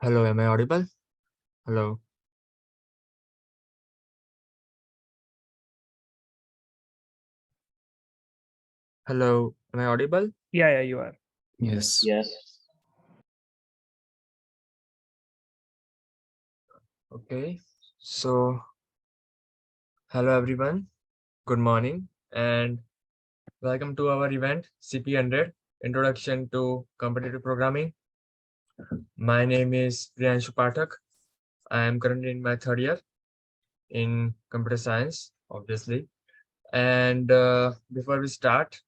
Hello, am I audible? Hello. Hello, am I audible? Yeah, you are. Yes. Yes. Okay. So, hello everyone. Good morning and welcome to our event CP100 Introduction to Competitive Programming. My name is Priyanshu Pathak. I am currently in my third year in computer science, obviously. And before we start,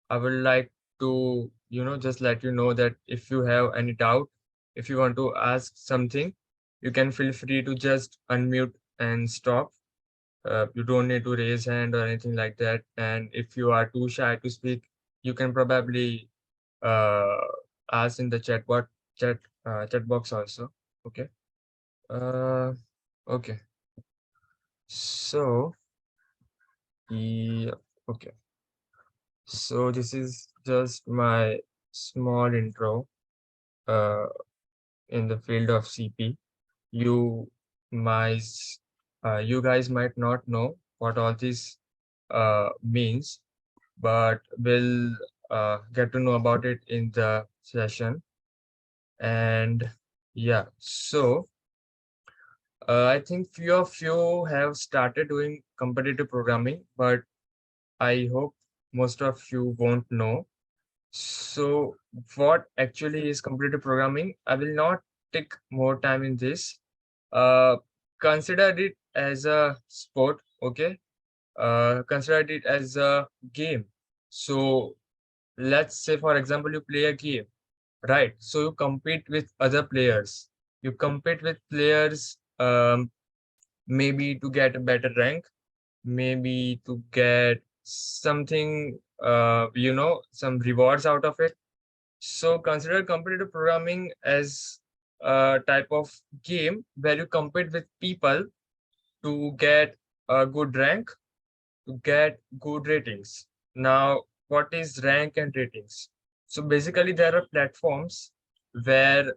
I would like to, just let you know that if you have any doubt, if you want to ask something, you can feel free to just unmute and stop. You don't need to raise hand or anything like that. And if you are too shy to speak, you can probably uh, ask in the chat box also. Okay. Uh, okay. So yeah. Okay. So this is just my small intro uh, in the field of CP. You might, you guys might not know what all this means, but we'll get to know about it in the session. And yeah, so I think few of you have started doing competitive programming, but I hope most of you won't know. So what actually is competitive programming? I will not take more time in this. Uh, Consider it as a sport, okay? Consider it as a game. So let's say, for example, you play a game, right? So you compete with other players. You compete with players, maybe to get a better rank, maybe to get something, some rewards out of it. So consider competitive programming as a type of game where you compete with people to get a good rank, to get good ratings. Now, what is rank and ratings? So basically, there are platforms where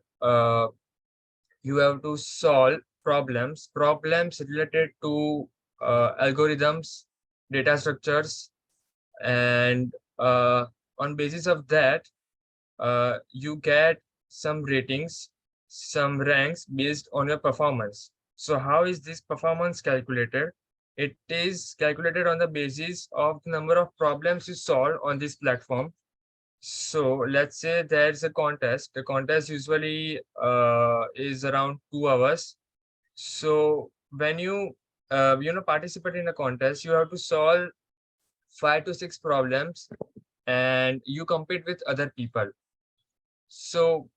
you have to solve problems related to algorithms, data structures, and on basis of that, you get some ratings, some ranks based on your performance. So how is this performance calculated? It is calculated on the basis of the number of problems you solve on this platform. So let's say there's a contest. The contest usually is around 2 hours. So when you participate in a contest, you have to solve 5 to 6 problems, and you compete with other people. So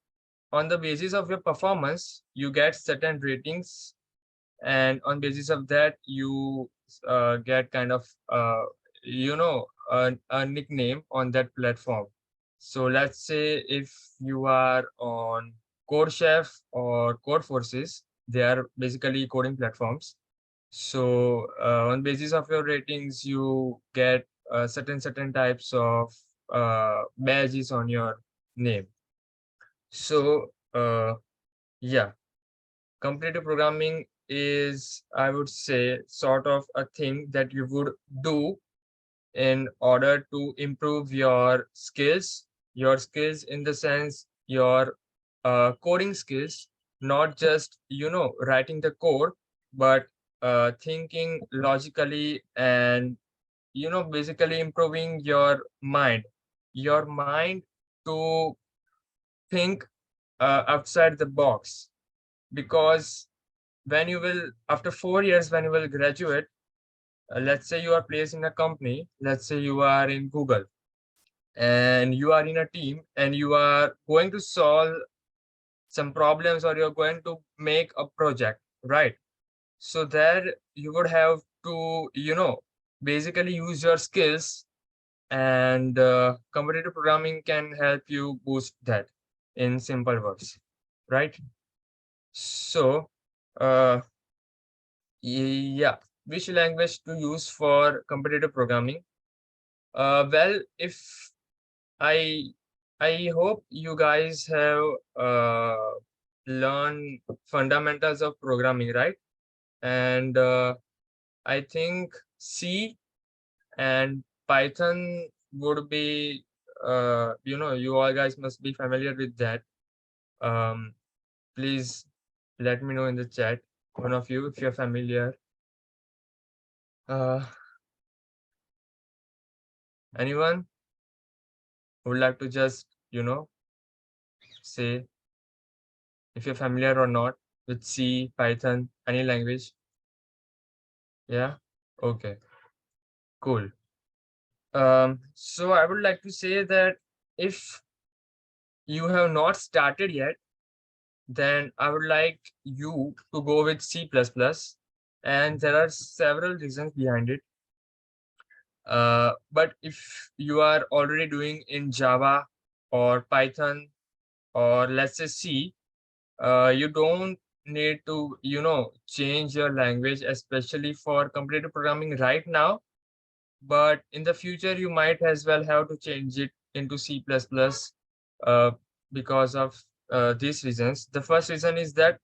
on the basis of your performance, you get certain ratings, and on basis of that, you get kind of a nickname on that platform. So let's say if you are on CodeChef or CodeForces, they are basically coding platforms. So on basis of your ratings, you get certain types of badges on your name. So yeah, competitive programming is, I would say, sort of a thing that you would do in order to improve your skills in the sense your coding skills, not just, writing the code, but thinking logically and, basically improving your mind to think outside the box. Because when you will, after 4 years, when you will graduate, let's say you are placed in a company, let's say you are in Google, and you are in a team and you are going to solve some problems, or you're going to make a project, right? So there you would have to, basically use your skills, and competitive programming can help you boost that in simple words, right? So uh, yeah, which language to use for competitive programming? Well, if I I hope you guys have learn fundamentals of programming, right? And I think C and Python would be, you all guys must be familiar with that. Um, Please let me know in the chat, one of you, if you're familiar. Uh, Anyone would like to just, say if you're familiar or not with C, Python, any language? Yeah? Okay, cool. So I would like to say that if you have not started yet, then I would like you to go with C++, and there are several reasons behind it. But if you are already doing in Java or Python or let's say C, you don't need to, change your language, especially for competitive programming right now. But in the future, you might as well have to change it into C++, uh, because of these reasons. The first reason is that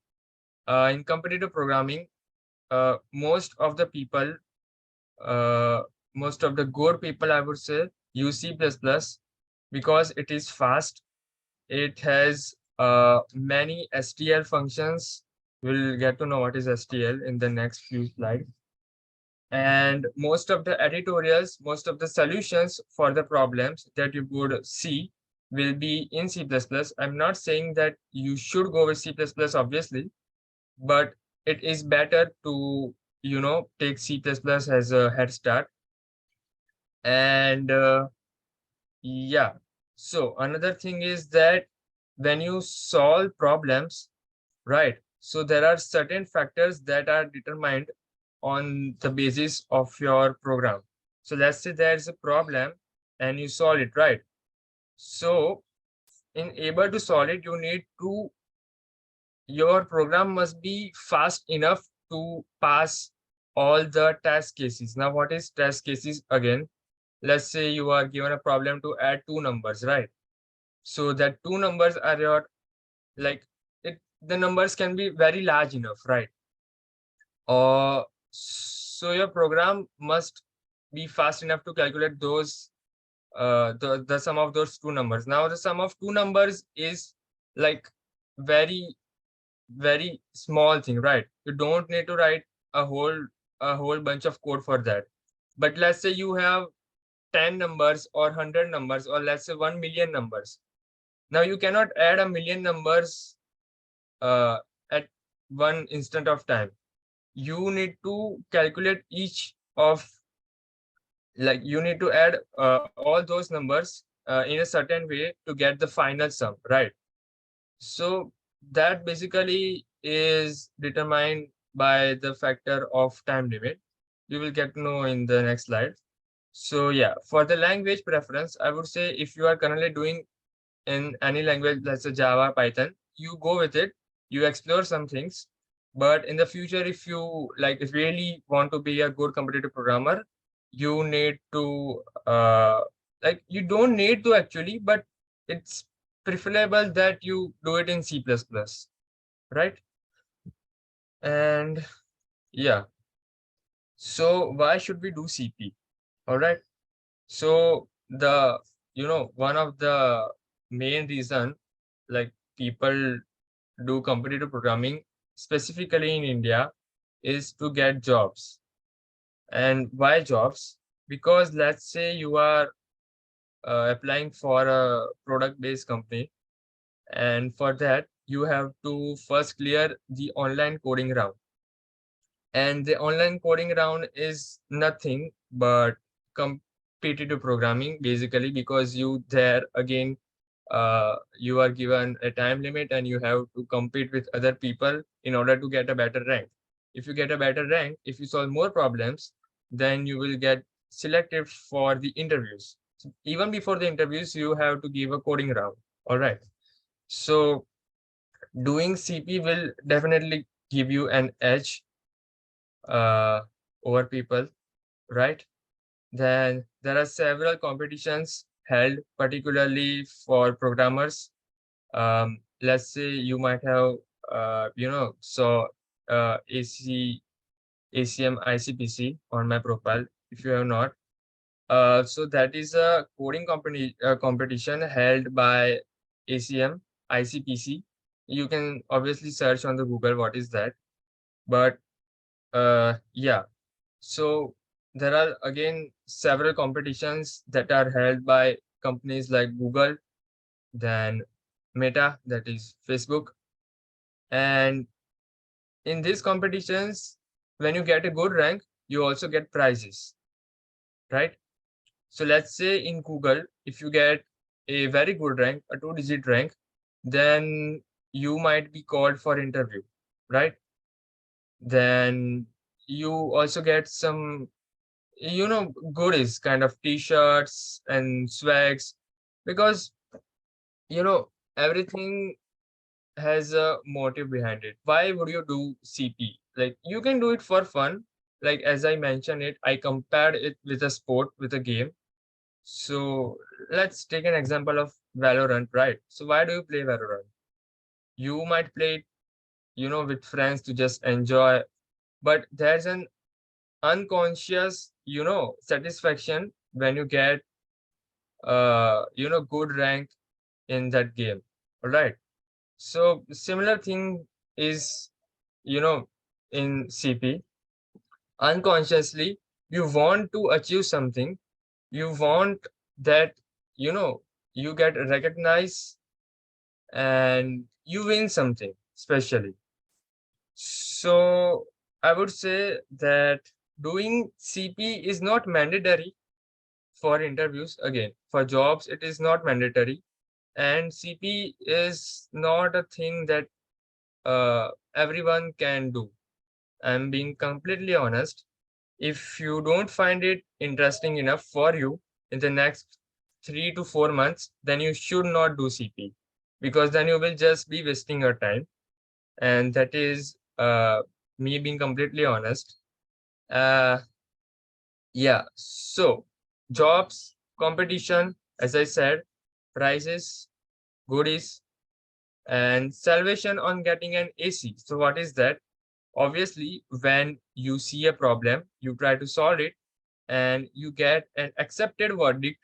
in competitive programming, most of the people, uh, most of the good people, I would say, use C++ because it is fast. It has many STL functions. We'll get to know what is STL in the next few slides. And most of the editorials, most of the solutions for the problems that you would see will be in C++. I'm not saying that you should go with C++, obviously, but it is better to, take C++ as a head start. And yeah, so another thing is that when you solve problems, right, so there are certain factors that are determined on the basis of your program. So let's say there's a problem and you solve it, right? So in able to solve it, your program must be fast enough to pass all the test cases. Now, what is test cases again? Let's say you are given a problem to add two numbers, right? So that two numbers are your, like, the numbers can be very large enough, right? So your program must be fast enough to calculate the sum of those two numbers. Now the sum of two numbers is like very, very small thing, right? You don't need to write a whole bunch of code for that. But let's say you have 10 numbers or 100 numbers, or let's say 1 million numbers. Now you cannot add a million numbers uh, at one instant of time. You need to calculate each of, like, you need to add all those numbers in a certain way to get the final sum, right? So that basically is determined by the factor of time limit. You will get to know in the next slide. So yeah, for the language preference, I would say if you are currently doing in any language, let's say Java, Python, you go with it, you explore some things. But in the future, if you like really want to be a good competitive programmer, you need to like, you don't need to actually, but it's preferable that you do it in C++, right? And yeah, so why should we do CP? All right. So one of the main reason, like, people do competitive programming, specifically in India, is to get jobs. And why jobs? Because let's say you are applying for a product-based company, and for that, you have to first clear the online coding round. And the online coding round is nothing but competitive programming, basically, because you there again, you are given a time limit and you have to compete with other people in order to get a better rank. If you get a better rank, if you solve more problems, then you will get selected for the interviews. So even before the interviews, you have to give a coding round. All right. So doing CP will definitely give you an edge uh, over people, right? Then there are several competitions held particularly for programmers. Let's say you might have saw ACM ICPC on my profile. If you have not, so that is a coding competition held by ACM ICPC. You can obviously search on the Google what is that. But yeah, so there are again several competitions that are held by companies like Google, then Meta, that is Facebook. And in these competitions, when you get a good rank, you also get prizes, right? So let's say in Google, if you get a very good rank, a two-digit rank, then you might be called for interview, right? Then you also get some, goodies, kind of t-shirts and swags, because, everything has a motive behind it. Why would you do CP? Like, you can do it for fun. Like, as I mentioned it, I compared it with a sport, with a game. So let's take an example of Valorant, right? So why do you play Valorant? You might play it, with friends to just enjoy, but there's an unconscious, satisfaction when you get, good rank in that game. All right. So similar thing is, you know, in CP, unconsciously, you want to achieve something. You want that, you know, you get recognized and you win something, especially. So I would say that doing CP is not mandatory for interviews. Again, for jobs, it is not mandatory. And CP is not a thing that everyone can do. I'm being completely honest. If you don't find it interesting enough for you in the next 3 to 4 months, then you should not do CP, because then you will just be wasting your time. And that is me being completely honest. Uh, yeah, so jobs, competition, as I said, prizes, goodies, and salvation on getting an AC. So, what is that? Obviously, when you see a problem, you try to solve it and you get an accepted verdict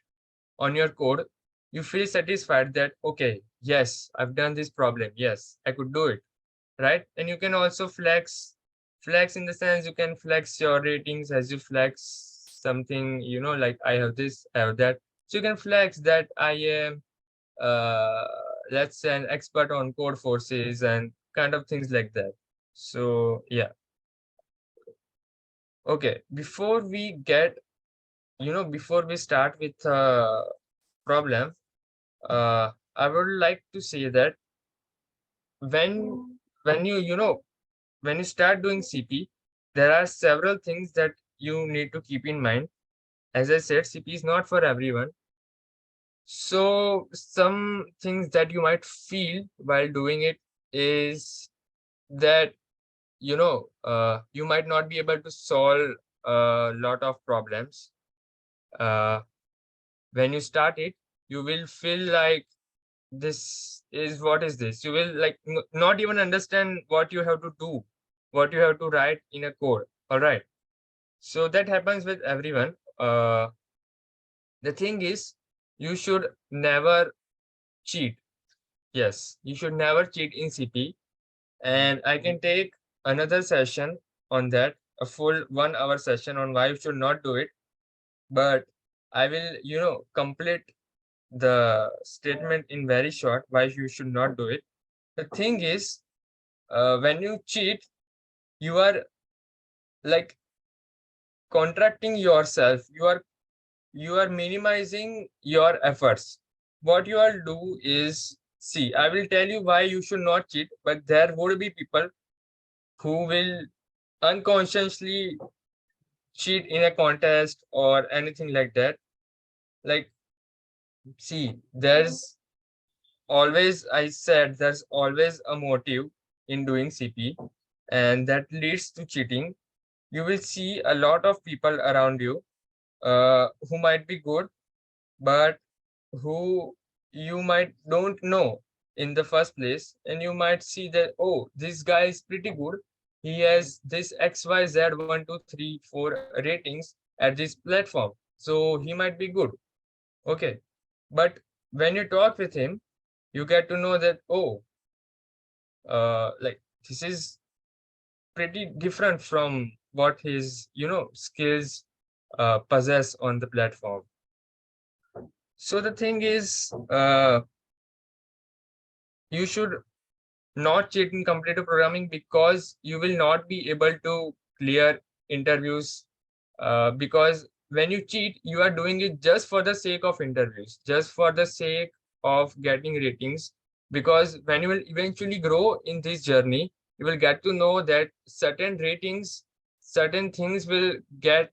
on your code, you feel satisfied that, okay, yes, I've done this problem. Yes, I could do it. Right. And you can also flex in the sense you can flex your ratings as you flex something, like I have this, I have that. So you can flex that I am, uh, let's say, an expert on code forces and kind of things like that. So yeah. Okay, before we start with problem, I would like to say that when when you start doing CP, there are several things that you need to keep in mind. As I said, CP is not for everyone. So some things that you might feel while doing it is that, you might not be able to solve a lot of problems. Uh, when you start it, you will feel like, what is this? You will like not even understand what you have to do, what you have to write in a code. All right. So that happens with everyone. The thing is, you should never cheat. Yes, you should never cheat in CP. And I can take another session on that, a full 1 hour session on why you should not do it. But I will, complete the statement in very short why you should not do it. The thing is, when you cheat, you are like contracting yourself. You are minimizing your efforts. What you all do is, see, I will tell you why you should not cheat, but there would be people who will unconsciously cheat in a contest or anything like that. Like, see, I said there's always a motive in doing CP, and that leads to cheating. You will see a lot of people around you who might be good, but who you might don't know in the first place, and you might see that, oh, this guy is pretty good. He has this XYZ 1, 2, 3, 4 ratings at this platform. So he might be good. Okay. But when you talk with him, you get to know that, oh, like this is pretty different from what his, skills possess on the platform. So the thing is, you should not cheat in competitive programming because you will not be able to clear interviews. Because when you cheat, you are doing it just for the sake of interviews, just for the sake of getting ratings. Because when you will eventually grow in this journey, you will get to know that certain ratings, certain things will get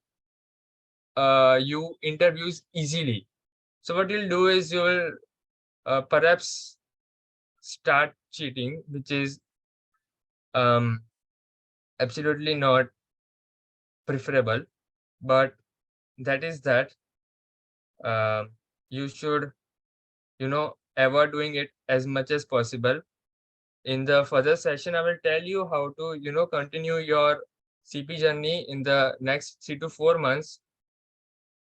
you interviews easily. So what you'll do is you will perhaps start cheating, which is um, absolutely not preferable. But that is that um, you should, avoid doing it as much as possible. In the further session, I will tell you how to, continue your CP journey in the next 3 to 4 months,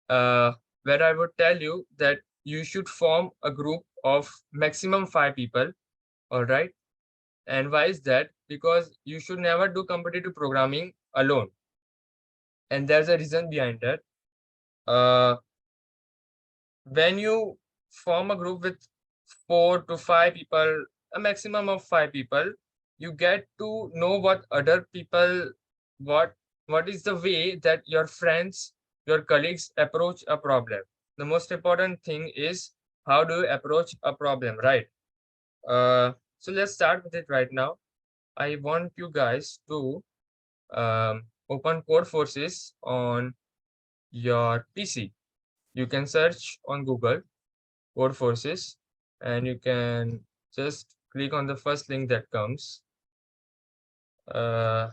uh, where I would tell you that you should form a group of maximum 5 people. All right. And why is that? Because you should never do competitive programming alone. And there's a reason behind that. Uh, when you form a group with 4 to 5 people, a maximum of 5 people, you get to know what other people, what what is the way that your friends, your colleagues approach a problem. The most important thing is how do you approach a problem, right? So let's start with it right now. I want you guys to open Code Forces on your PC. You can search on Google Code Forces, and you can just click on the first link that comes. Uh,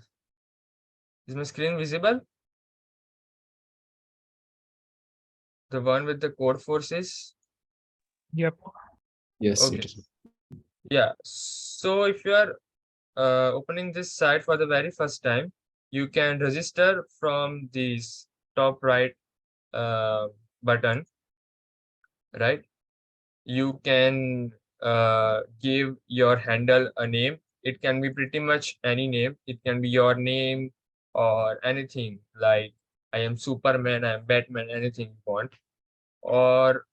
is my screen visible? The one with the Code Forces? Yep. Yes, it Okay. is. Yeah. So if you are opening this site for the very first time, you can register from this top right uh, button, right? You can give your handle a name. It can be pretty much any name. It can be your name or anything like I am Superman, I am Batman, anything you want, or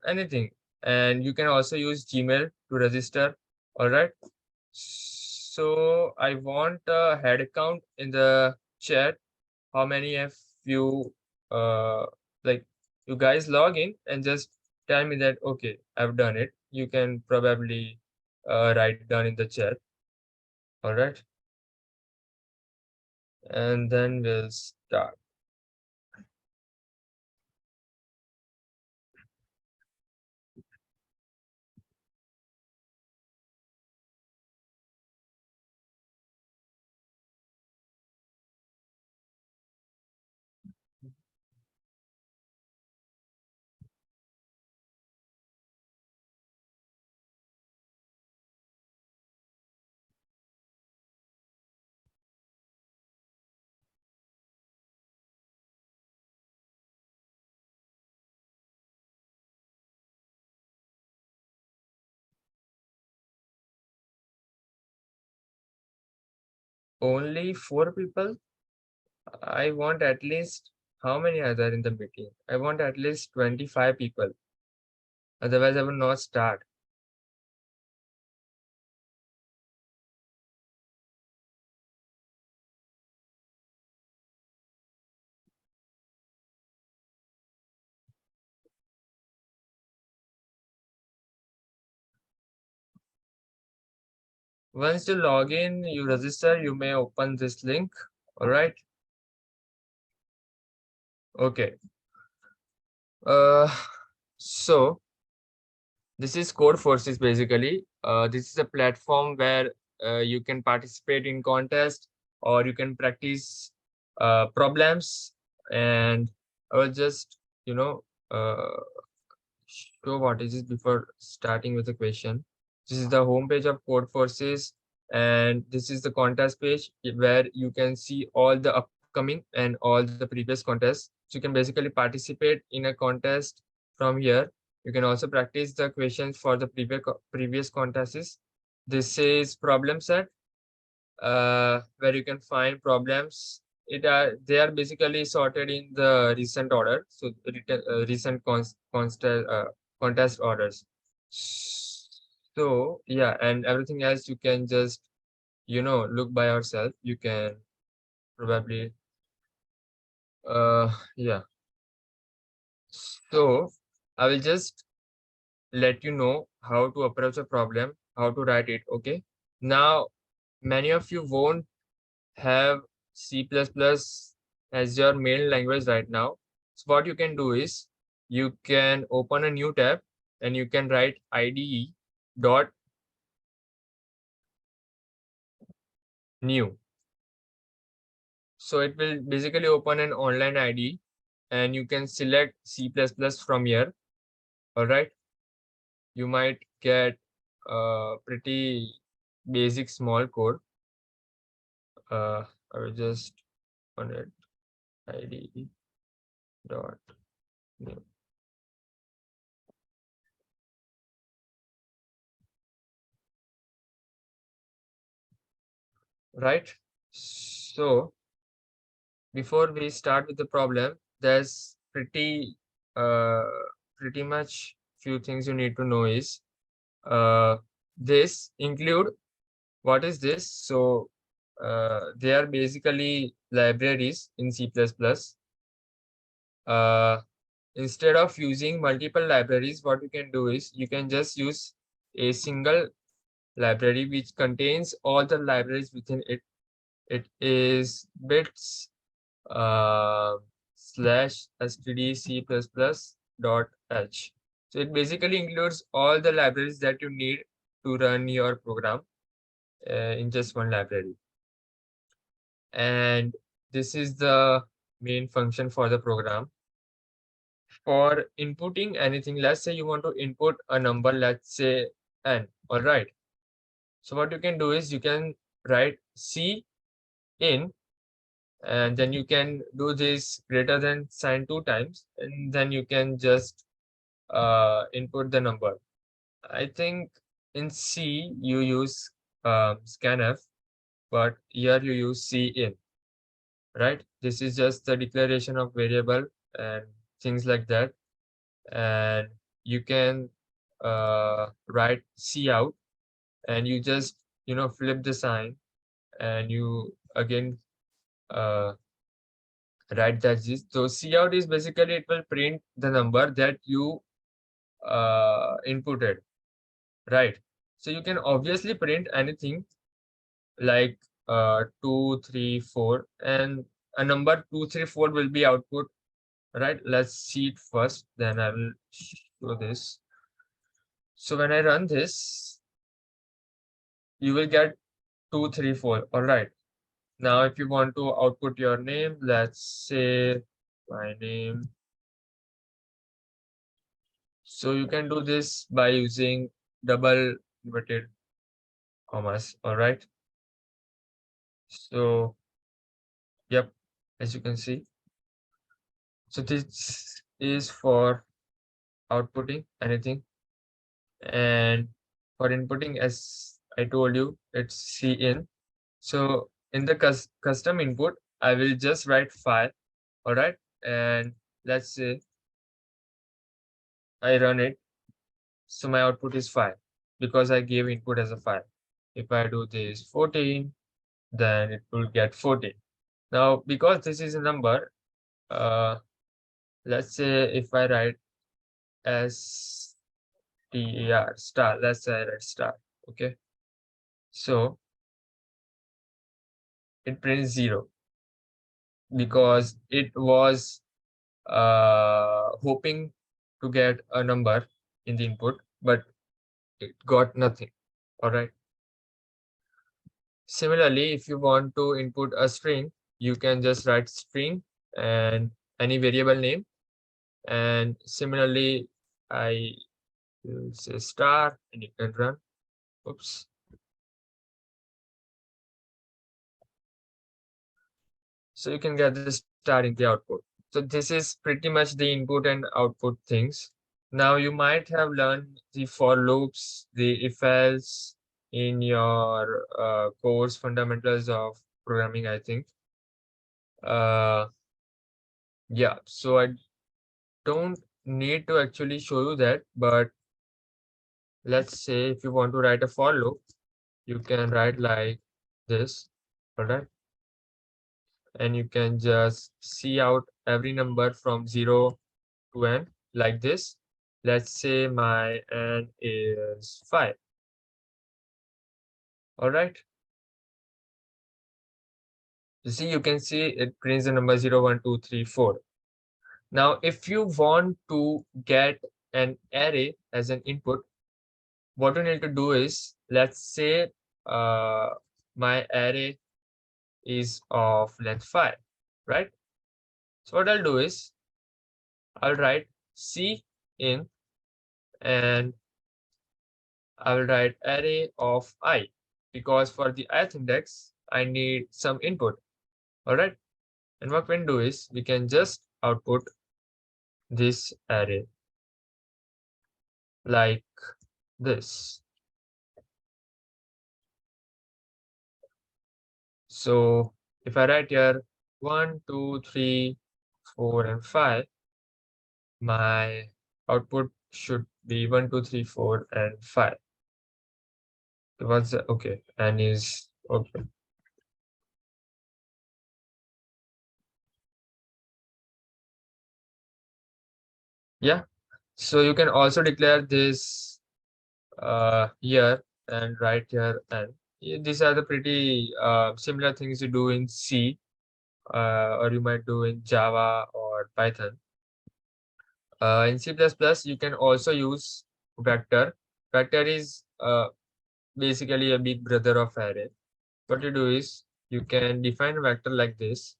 anything. And you can also use Gmail to register. All right. So I want a head count in the chat. How many have you uh like you guys log in and just tell me that okay, I've done it. You can probably write down in the chat. All right. And then we'll start. Only 4 people? I want at least how many are there in the meeting? I want at least 25 people. Otherwise, I will not start. Once you log in, you register, you may open this link. All right. Okay. Uh, so this is Code Forces basically. This is a platform where you can participate in contest or you can practice problems. And I will just, uh, show what is it before starting with the question. This is the home page of Code Forces, and this is the contest page where you can see all the upcoming and all the previous contests. So you can basically participate in a contest from here. You can also practice the questions for the previous contests. This is problem set, where you can find problems. They are basically sorted in the recent order, so recent contest orders. So yeah, and everything else you can just look by yourself. You can probably yeah. So I will just let you know how to approach a problem, how to write it. Okay. Now many of you won't have C++ as your main language right now. So what you can do is you can open a new tab and you can write IDE dot new. So it will basically open an online IDE and you can select C++ from here. All right. You might get a pretty basic small code. I will just on it IDE dot new. Right. So before we start with the problem, there's uh, pretty much few things you need to know is this include what is this? So they are basically libraries in C++. Uh, Instead of using multiple libraries, what you can do is you can just use a single library which contains all the libraries within it. It is bits slash std++ dot h. So it basically includes all the libraries that you need to run your program in just one library. And this is the main function for the program. For inputting anything, let's say you want to input a number, let's say n. All right. So what you can do is you can write C in, and then you can do this greater than sign 2 times, and then you can just input the number. I think in C you use scanf, but here you use C in, right? This is just the declaration of variable and things like that. And you can write C out, and you just flip the sign, and you again uh, write that this. So C out is basically it will print the number that you inputted, right? So you can obviously print anything like 2, 3, 4, and a number 2, 3, 4 will be output, right? Let's see it first, then I will show this. So when I run this, you will get 2, 3, 4. All right. Now, if you want to output your name, let's say my name. So you can do this by using double inverted commas. All right. So, yep, as you can see. So this is for outputting anything. And for inputting, as I told you, it's C in. So in the custom input, I will just write file. All right. And let's say I run it. So my output is 5 because I gave input as a 5. If I do this 14, then it will get 14. Now, because this is a number, uh, let's say if I write STR star, let's say I write star. Okay. So it prints 0 because it was hoping to get a number in the input, but it got nothing. All right. Similarly, if you want to input a string, you can just write string and any variable name. And similarly, I will say star and you can run. Oops. So you can get the starting the output. So this is pretty much the input and output things. Now you might have learned the for loops, the if else in your course fundamentals of programming, I think. Uh, yeah, so I don't need to actually show you that, but let's say if you want to write a for loop, you can write like this, all right? And you can just see out every number from 0 to n like this. Let's say my n is 5. All right. You see, you can see it prints the number 0, 1, 2, 3, 4. Now, if you want to get an array as an input, what you need to do is, let's say uh, my array is of length 5, right? So what I'll do is, I'll write C in and I will write array of I because for the ith index, I need some input. All right. And what we can do is we can just output this array like this. So if I write here 1, 2, 3, 4, and 5, my output should be 1, 2, 3, 4, and 5. What's the, okay, and is okay. Yeah. So you can also declare this here and write here and these are the pretty similar things you do in C or you might do in Java or Python. In C++, you can also use vector. Vector is basically a big brother of array. What you do is you can define a vector like this,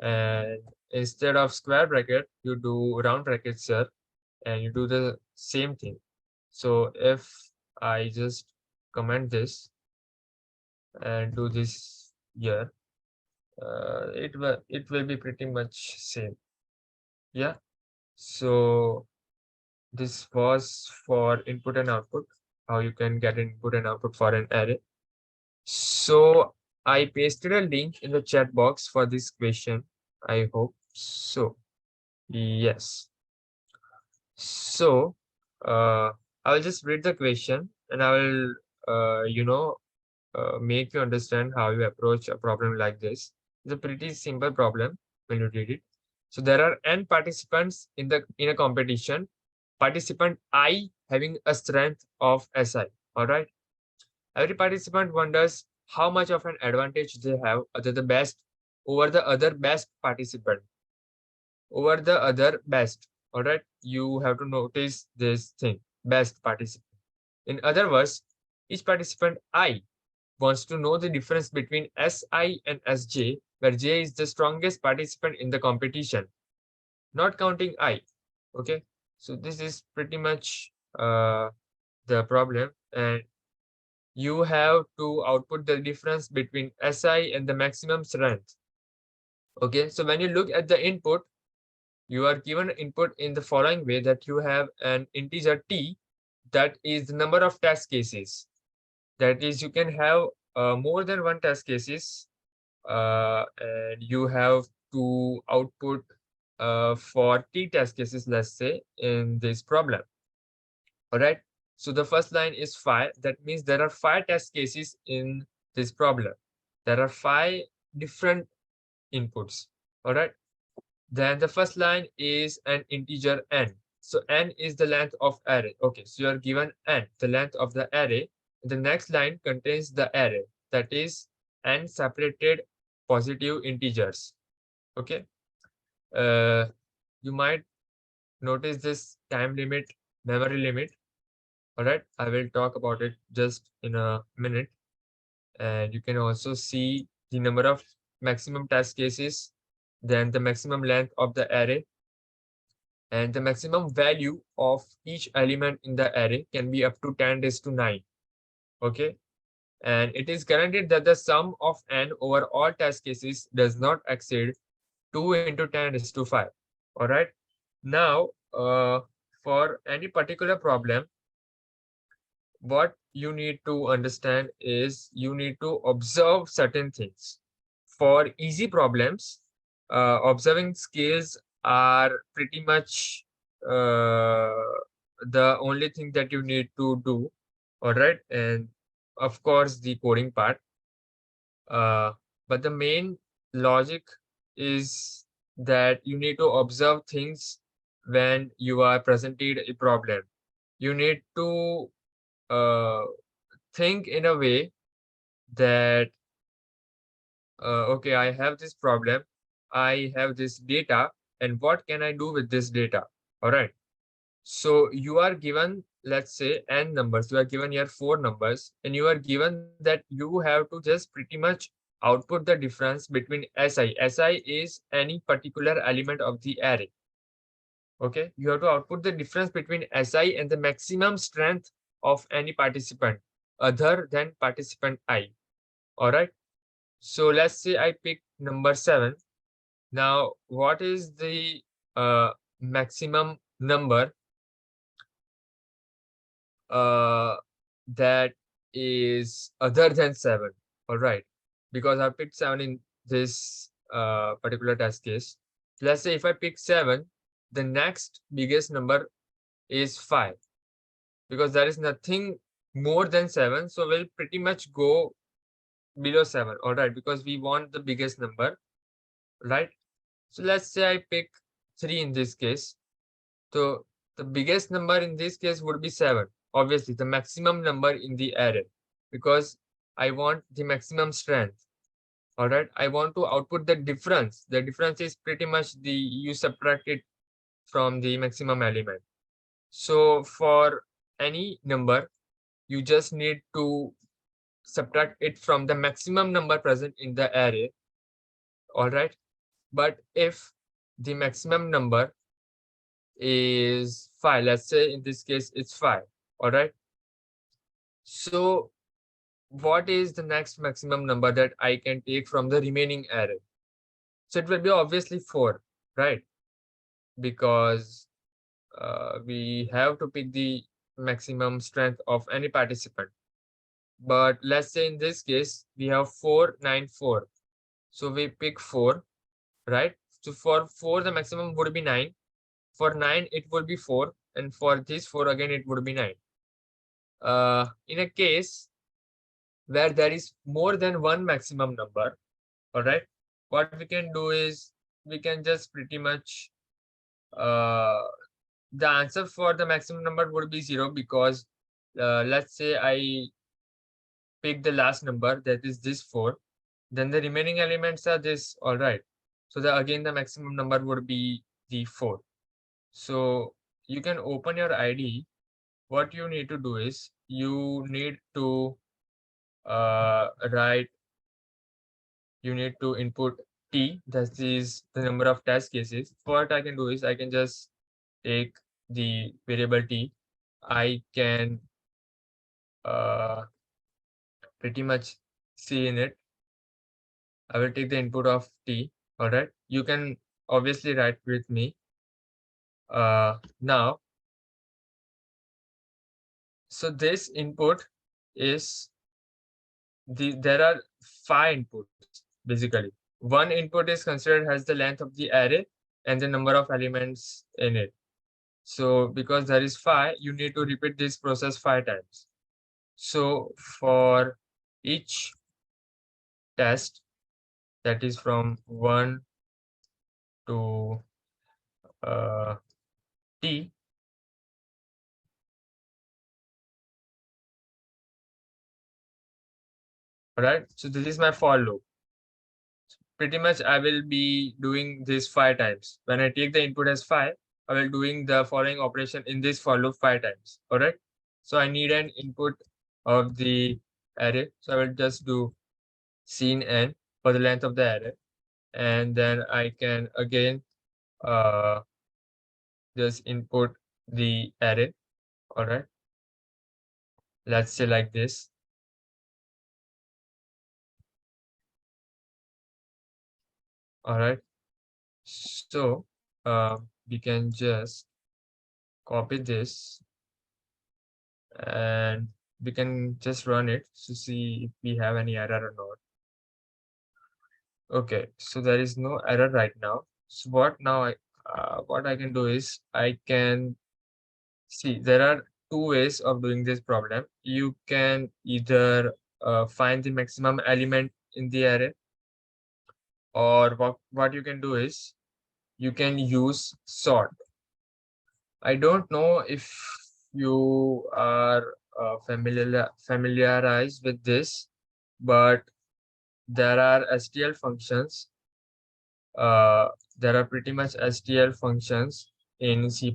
and instead of square bracket, you do round brackets here, and you do the same thing. So if I just comment this and do this here, it will be pretty much same. Yeah. So this was for input and output, how you can get input and output for an array. So I pasted a link in the chat box for this question. I hope so. Yes. So I'll just read the question and I will, make you understand how you approach a problem like this. It's a pretty simple problem when you read it. So there are n participants in a competition. Participant I having a strength of SI. All right. Every participant wonders how much of an advantage they have other the best over the other best participant over the other best. All right. You have to notice this thing, best participant. In other words, each participant I wants to know the difference between SI and SJ, where J is the strongest participant in the competition, not counting I. Okay, so this is pretty much the problem, and you have to output the difference between SI and the maximum strength. Okay, so when you look at the input, you are given input in the following way that you have an integer t that is the number of test cases. That is, you can have more than one test cases and you have to output for t test cases, let's say, in this problem. All right. So the first line is 5. That means there are 5 test cases in this problem. There are 5 different inputs. All right. Then the first line is an integer n. So n is the length of array. Okay, so you are given n, the length of the array. The next line contains the array, that is n separated positive integers. Okay. Uh, you might notice this time limit, memory limit. All right, I will talk about it just in a minute. And you can also see the number of maximum test cases, then the maximum length of the array, and the maximum value of each element in the array can be up to 10 raised to 9. Okay. And it is guaranteed that the sum of n over all test cases does not exceed 2 into 10⁵. All right. Now, for any particular problem, what you need to understand is you need to observe certain things. For easy problems, observing skills are pretty much the only thing that you need to do. All right. And of course, the coding part. Uh, but the main logic is that you need to observe things when you are presented a problem. You need to uh, think in a way that, okay, I have this problem, I have this data, and what can I do with this data? All right. So you are given, let's say, n numbers. You are given here four numbers, and you are given that you have to just pretty much output the difference between SI. SI is any particular element of the array. Okay, you have to output the difference between SI and the maximum strength of any participant other than participant I. All right. So let's say I pick number 7. Now, what is the maximum number uh, that is other than 7? All right. Because I picked 7 in this particular test case. Let's say if I pick 7, the next biggest number is 5, because there is nothing more than 7. So we'll pretty much go below 7. All right. Because we want the biggest number, right? So let's say I pick 3 in this case. So the biggest number in this case would be 7. Obviously, the maximum number in the array, because I want the maximum strength. All right. I want to output the difference. The difference is pretty much the you subtract it from the maximum element. So for any number, you just need to subtract it from the maximum number present in the array. All right. But if the maximum number is 5, let's say in this case it's 5. All right. So what is the next maximum number that I can take from the remaining array? So it will be obviously 4, right? Because we have to pick the maximum strength of any participant. But let's say in this case, we have 4, 9, 4. So we pick 4, right? So for 4, the maximum would be 9. For 9, it would be 4. And for this 4, again, it would be 9. In a case where there is more than one maximum number, all right, what we can do is we can just pretty much uh, the answer for the maximum number would be 0, because let's say I pick the last number, that is this 4, then the remaining elements are this. All right. So again the maximum number would be the 4. So you can open your ID. What you need to do is you need to write, you need to input t, that is the number of test cases. What I can do is I can just take the variable t. I can pretty much see in it. I will take the input of t. All right. You can obviously write with me. Now, so this input is there are 5 inputs basically. One input is considered as the length of the array and the number of elements in it. So because there is 5, you need to repeat this process 5 times. So for each test, that is from 1 to t, right? So this is my for loop. Pretty much I will be doing this 5 times. When I take the input as 5, I will doing the following operation in this for loop 5 times. All right. So I need an input of the array. So I will just do scene n for the length of the array. And then I can again uh, just input the array. All right. Let's say like this. All right. So we can just copy this and we can just run it to see if we have any error or not. Okay, so there is no error right now. So what I can do is I can see there are two ways of doing this problem. You can either find the maximum element in the array, or what you can do is you can use sort. I don't know if you are familiarized with this, but there are STL functions. Uh, there are pretty much STL functions in C++.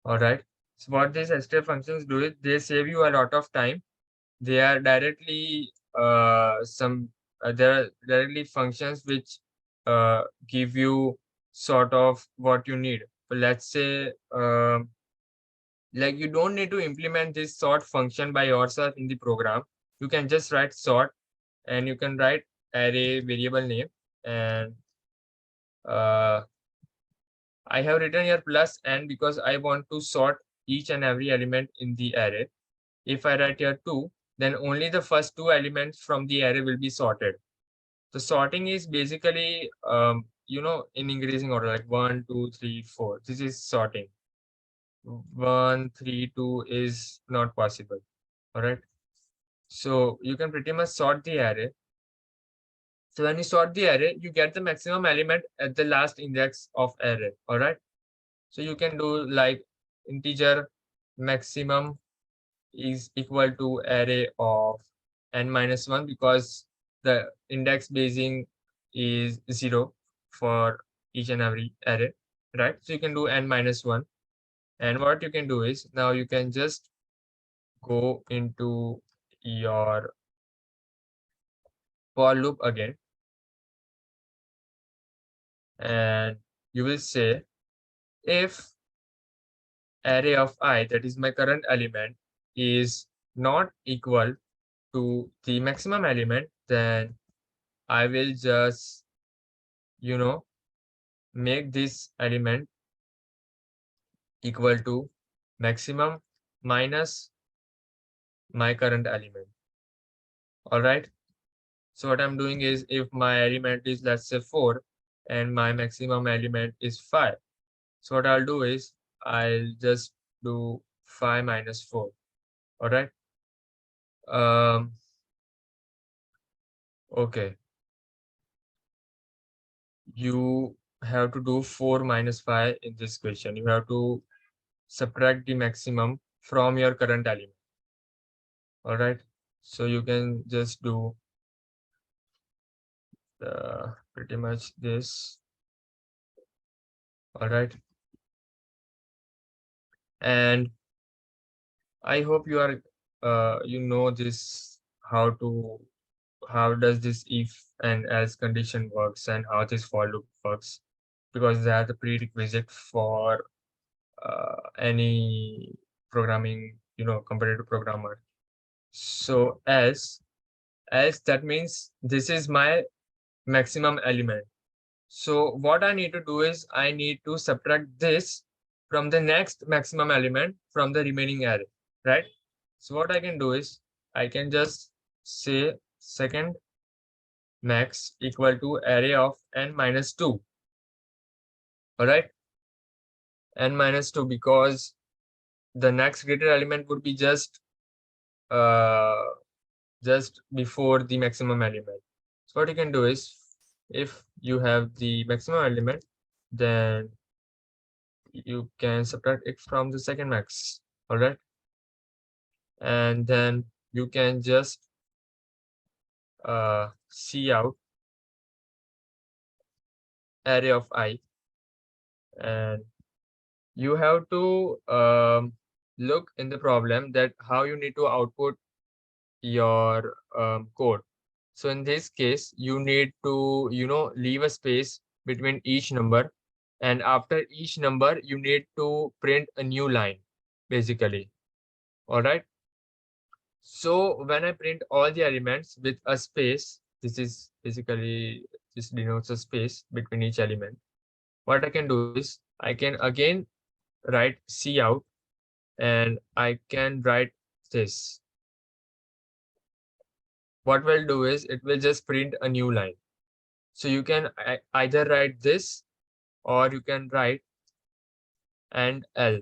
All right. So what these STL functions do is they save you a lot of time. They are directly there are directly functions which give you sort of what you need. But let's say like you don't need to implement this sort function by yourself in the program. You can just write sort and you can write array variable name, and uh, I have written here plus n because I want to sort each and every element in the array. If I write here 2, then only the first two elements from the array will be sorted. The sorting is basically, in increasing order, like 1, 2, 3, 4. This is sorting. 1, 3, 2 is not possible. All right. So you can pretty much sort the array. So when you sort the array, you get the maximum element at the last index of array. All right. So you can do like integer maximum is equal to array of n minus 1 because the index basing is 0 for each and every array, right? So you can do n minus 1. And what you can do is now you can just go into your for loop again, and you will say if array of I, that is my current element, is not equal to the maximum element, then I will just, you know, make this element equal to maximum minus my current element. All right. So what I'm doing is if my element is, let's say, 4 and my maximum element is 5. So what I'll do is I'll just do 5 minus 4. All right. Um, okay. You have to do 4 minus 5 in this question. You have to subtract the maximum from your current element. All right. So you can just do pretty much this. All right. And I hope you are, this, how does this if and else condition works and how this for loop works, because they are the prerequisite for any programming, competitive programmer. So else that means this is my maximum element. So what I need to do is I need to subtract this from the next maximum element from the remaining array, right? So what I can do is I can just say second max equal to array of n minus 2, all right? N minus 2 because the next greater element would be uh, just before the maximum element. So what you can do is if you have the maximum element, then you can subtract it from the second max, all right? And then you can just see out array of I, and you have to look in the problem that how you need to output your code. So in this case, you need to, leave a space between each number, and after each number, you need to print a new line, basically. All right. So when I print all the elements with a space, this is basically This denotes a space between each element. What I can do is I can again write C out, and I can write this. What we'll do is it will just print a new line. So you can either write this or you can write and L.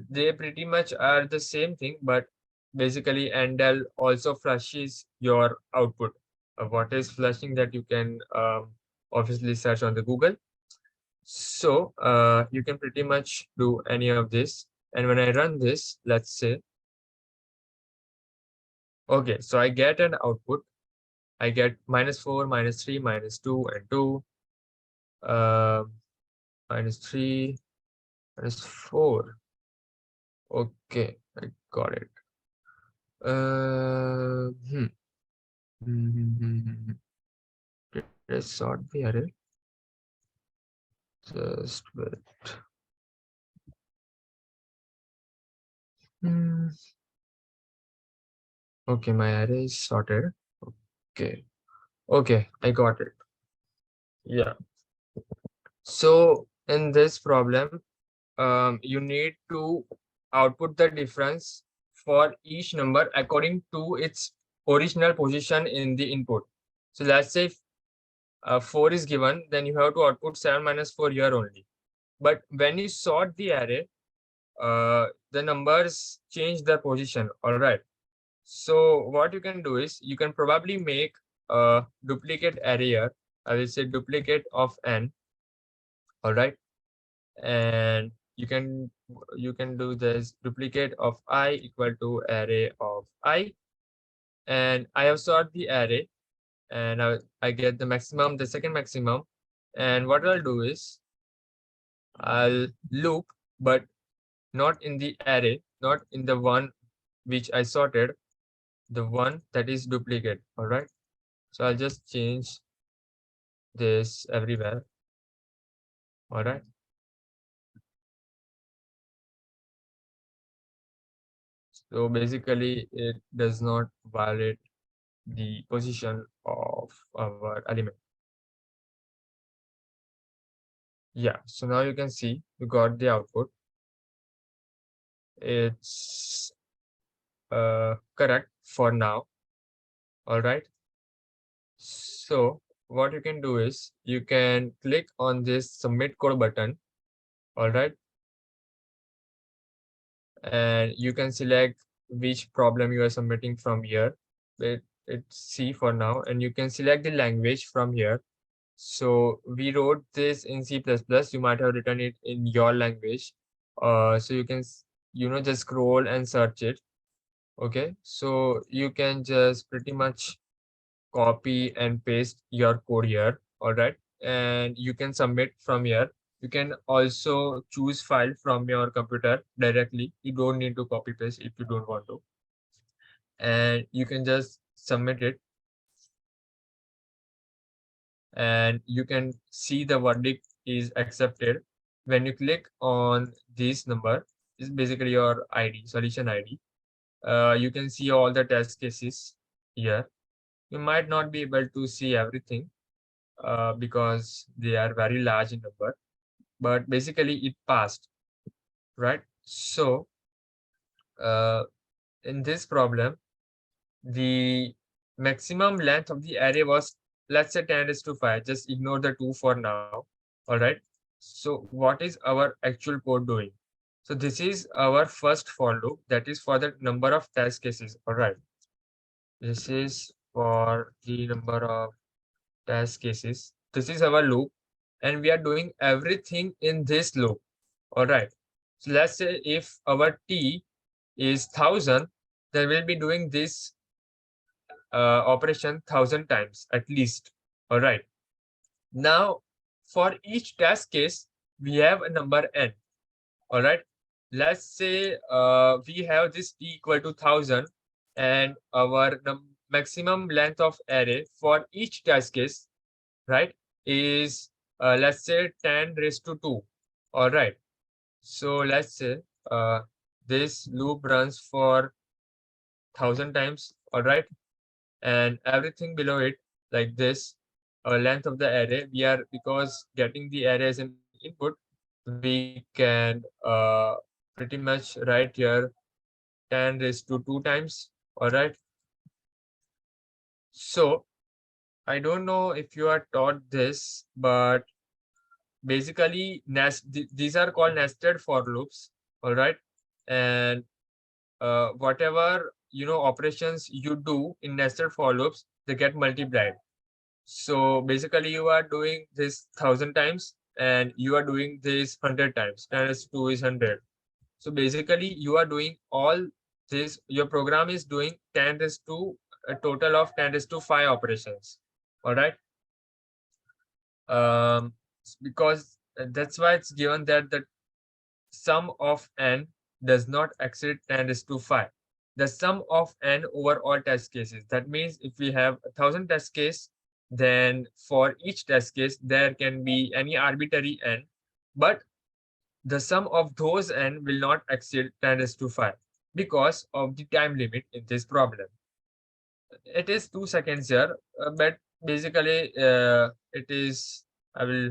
They pretty much are the same thing, but basically and L also flushes your output. What is flushing, that you can obviously search on the Google. So you can pretty much do any of this. And when I run this, let's say, okay, so I get an output. I get -4, -3, -2, and 2, uh, -3, -4. Okay, I got it. Uh, hmm. Let's sort the array. Just wait. Hmm. Okay, my array is sorted. Okay. Okay, I got it. Yeah. So in this problem, you need to output the difference for each number according to its original position in the input. So let's say if 4 is given, then you have to output 7 minus 4 here only. But when you sort the array, the numbers change their position. All right. So what you can do is you can probably make a duplicate array here. I will say duplicate of n. All right. And you can do this duplicate of I equal to array of I. And I have sort the array, and I get the maximum, the second maximum. And what I'll do is I'll loop, but not in the array, not in the one which I sorted, the one that is duplicate. All right. So I'll just change this everywhere. All right. So basically, it does not violate the position of our element. Yeah. So now you can see you got the output. It's correct for now. All right. So what you can do is you can click on this submit code button. All right. And you can select which problem you are submitting from here. It's C for now, and you can select the language from here. So we wrote this in C++. You might have written it in your language. So you can, just scroll and search it. Okay. So you can just pretty much copy and paste your code here. All right. And you can submit from here. You can also choose file from your computer directly. You don't need to copy paste if you don't want to. And you can just submit it, and you can see the verdict is accepted. When you click on this number, is basically your ID, solution ID. You can see all the test cases here. You might not be able to see everything because they are very large in number, but basically it passed, right? So in this problem, the maximum length of the array was, let's say, 10 raised to 5. Just ignore the 2 for now. All right. So what is our actual code doing? So this is our first for loop, that is for the number of test cases. All right. This is for the number of test cases. This is our loop, and we are doing everything in this loop. All right. So let's say if our t is 1000, then we'll be doing this operation 1000 times at least. All right. Now, for each test case, we have a number n. All right. Let's say we have this t equal to 1000, and our maximum length of array for each test case, right, is let's say 10 raised to 2. All right. So let's say this loop runs for 1000 times. All right. And everything below it like this. length of the array. We are, because getting the array as an input, we can pretty much write here 10 raised to 2 times. All right. So I don't know if you are taught this, but basically these are called nested for loops. All right. And whatever operations you do in nested for loops, they get multiplied. So basically you are doing this 1,000 times and you are doing this 100 times. 10 is 2 is 100. So basically you are doing all this, your program is doing 10 is to a total of 10 is to 5 operations. All right. Because that's why it's given that the sum of n does not exceed 10 is to 5. The sum of n over all test cases. That means if we have 1,000 test case, then for each test case, there can be any arbitrary n, but the sum of those n will not exceed 10 is to 5 because of the time limit in this problem. It is 2 seconds here, but basically it is, I will,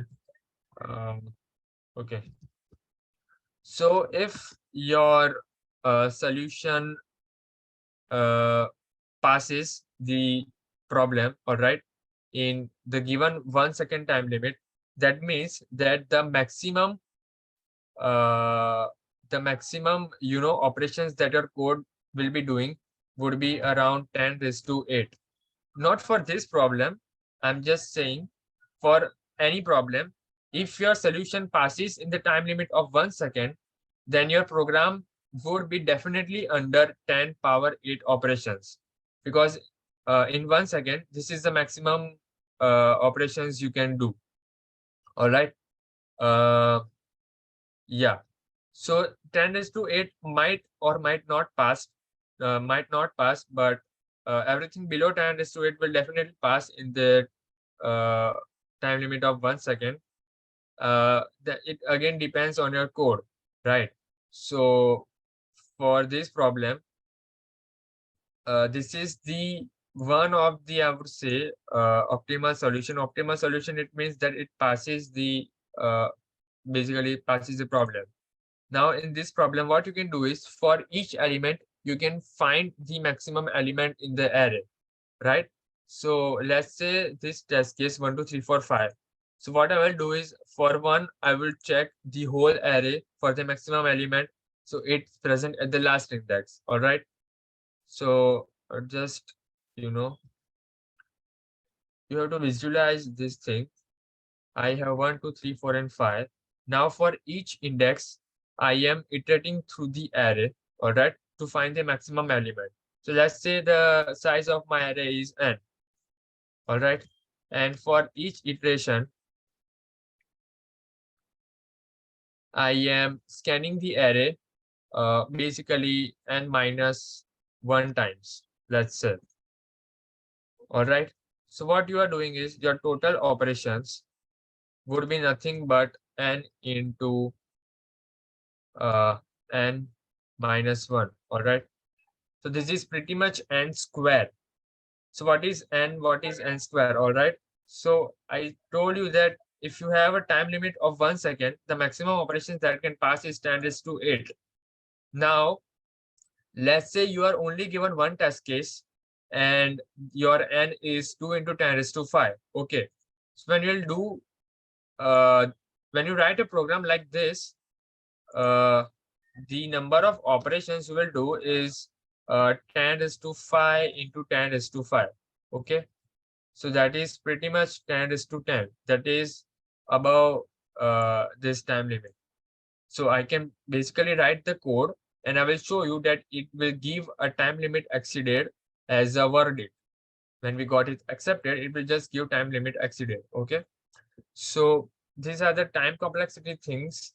okay. So if your solution uh, passes the problem, all right, in the given 1 second time limit, that means that uh, the maximum operations that your code will be doing would be around 10 raised to 8. Not for this problem, I'm just saying for any problem, if your solution passes in the time limit of 1 second, then your program would be definitely under 10 power 8 operations, because in 1 second, this is the maximum operations you can do. All right. Uh, yeah. So 10 is to 8 might or might not pass, but everything below 10 is to 8 will definitely pass in the uh, time limit of 1 second. It again depends on your code, right? So for this problem, this is the one of the, I would say, optimal solution. Optimal solution, it means that it passes the basically passes the problem. Now in this problem, what you can do is for each element, you can find the maximum element in the array, right? So let's say this test case 1, 2, 3, 4, 5. So what I will do is for one, I will check the whole array for the maximum element. So it's present at the last index. All right. So just, you know, you have to visualize this thing. I have 1, 2, 3, 4, and 5. Now for each index, I am iterating through the array, all right, to find the maximum element. So let's say the size of my array is n, all right. And for each iteration, I am scanning the array basically n minus 1 times, let's say, all right. So what you are doing is your total operations would be nothing but n into n minus 1, all right. So this is pretty much n square. So what is n square, all right. So I told you that if you have a time limit of 1 second, the maximum operations that can pass is 10 is to 8. Now let's say you are only given one test case and your n is 2 into 10 is to 5. Okay, so when you'll do when you write a program like this, uh, the number of operations you will do is 10 is to 5 into 10 is to 5. Okay, so that is pretty much 10 is to 10. That is above this time limit. So I can basically write the code and I will show you that it will give a time limit exceeded as a verdict. When we got it accepted, it will just give time limit exceeded. Okay, so these are the time complexity things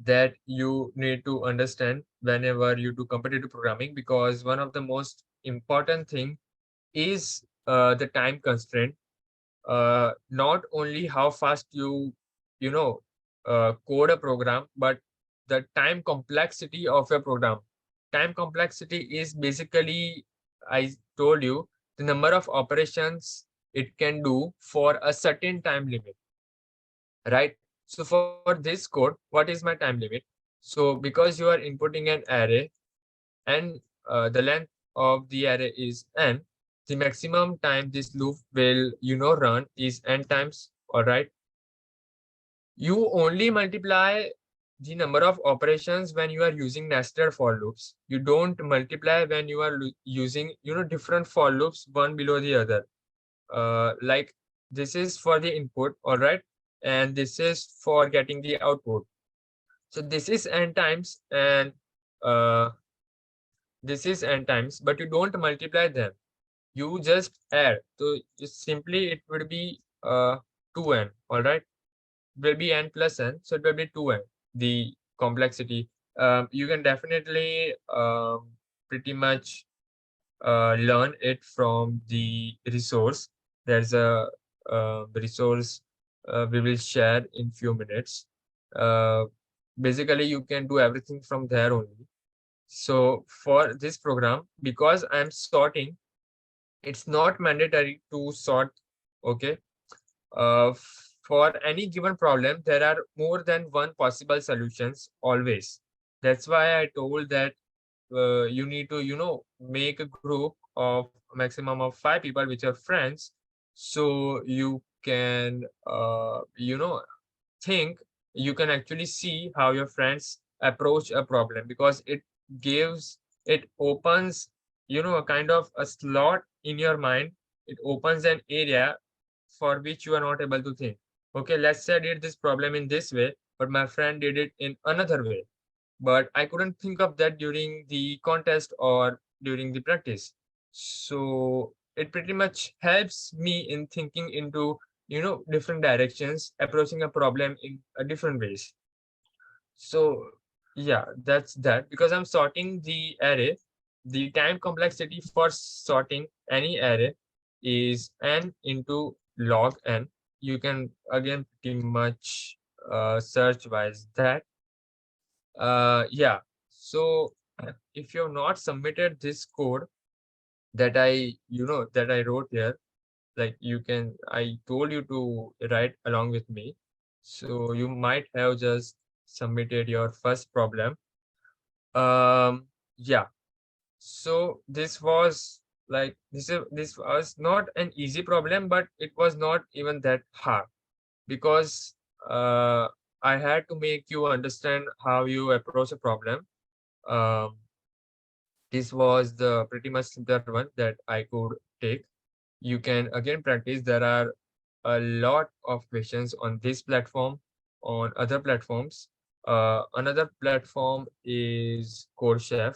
that you need to understand whenever you do competitive programming, because one of the most important thing is the time constraint. Not only how fast you know code a program, but the time complexity of a program. Time complexity is basically, I told you, the number of operations it can do for a certain time limit, right? So for this code, what is my time limit? So because you are inputting an array and the length of the array is n, the maximum time this loop will, run is n times, all right? You only multiply the number of operations when you are using nested for loops. You don't multiply when you are using, different for loops one below the other. Like this is for the input, all right? And this is for getting the output. So this is n times and uh, this is n times, but you don't multiply them. You just add. So simply it would be 2n, all right? Will be n plus n, so it will be 2n, the complexity. You can definitely pretty much learn it from the resource. There's a resource we will share in few minutes. Uh, Basically, you can do everything from there only. So for this program, because I'm sorting, it's not mandatory to sort, okay? For any given problem, there are more than one possible solutions always. That's why I told that you need to, make a group of maximum of 5 people with your friends, so you can, think, you can actually see how your friends approach a problem, because it opens, a kind of a slot in your mind. It opens an area for which you are not able to think. Okay, let's say I did this problem in this way, but my friend did it in another way, but I couldn't think of that during the contest or during the practice. So it pretty much helps me in thinking into, different directions, approaching a problem in a different ways. So yeah, that's that. Because I'm sorting the array, the time complexity for sorting any array is n into log n. You can again pretty much search wise that. Yeah. So if you have not submitted this code that I wrote here, like I told you to write along with me. So you might have just submitted your first problem. Yeah. So this was not an easy problem, but it was not even that hard, because uh, I had to make you understand how you approach a problem. Um, this was the pretty much simpler one that I could take. You can again practice. There are a lot of questions on this platform, on other platforms. Another platform is CodeChef.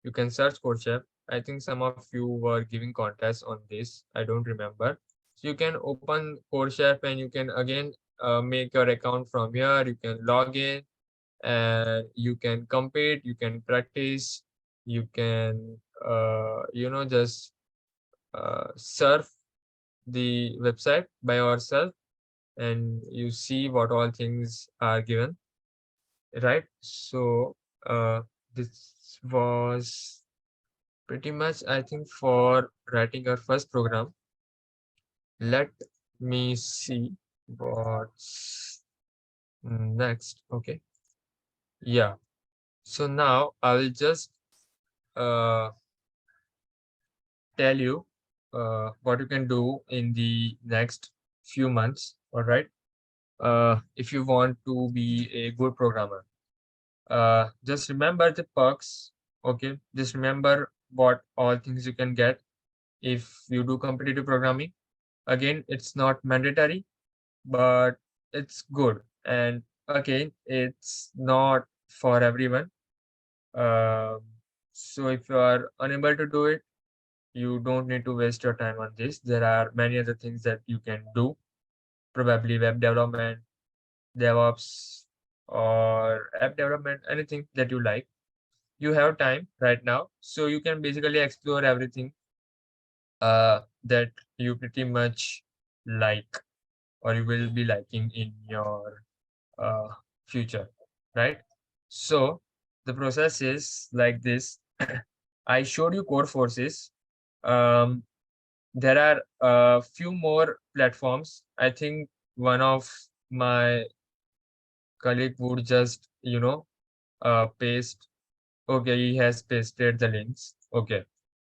You can search CodeChef. I think some of you were giving contests on this. I don't remember. So you can open CodeChef and you can again make your account from here. You can log in and you can compete, you can practice, you can just surf the website by yourself, and you see what all things are given, right? So this was pretty much, I think, for writing our first program. Let me see what's next. Okay, yeah. So now I will just uh, tell you what you can do in the next few months. All right. If you want to be a good programmer, just remember the perks. Okay. Just remember what all things you can get if you do competitive programming. Again, it's not mandatory, but it's good. And again, it's not for everyone. Um, so if you are unable to do it, you don't need to waste your time on this. There are many other things that you can do, probably web development, DevOps, or app development, anything that you like. You have time right now, so you can basically explore everything that you pretty much like, or you will be liking in your uh, future, right? So the process is like this. I showed you core forces. Um, there are a few more platforms. I think one of my colleague would just, paste. Okay, he has pasted the links. Okay.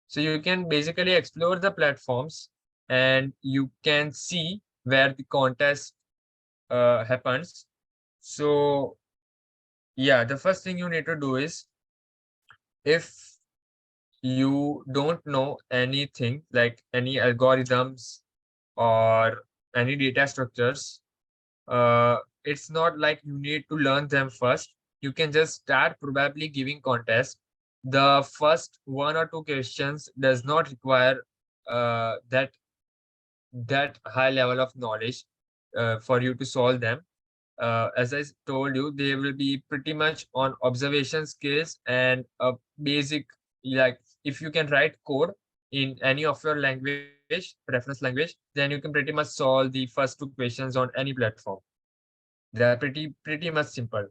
So you can basically explore the platforms and you can see where the contest happens. So yeah, the first thing you need to do is, if you don't know anything like any algorithms or any data structures, uh, it's not like you need to learn them first. You can just start probably giving contest. The first one or two questions does not require that high level of knowledge for you to solve them. As told you, they will be pretty much on observation skills and a basic, like if you can write code in any of your language, preference language, then you can pretty much solve the first two questions on any platform. They are pretty much simple.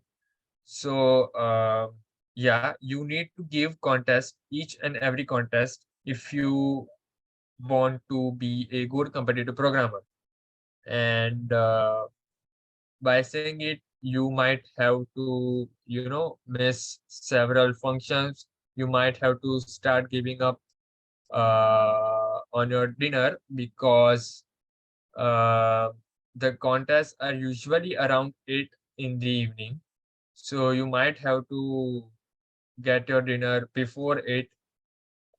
So yeah, you need to give contest, each and every contest, if you want to be a good competitive programmer. And by saying it, you might have to, miss several functions. You might have to start giving up on your dinner because uh, the contests are usually around 8 in the evening. So you might have to get your dinner before 8,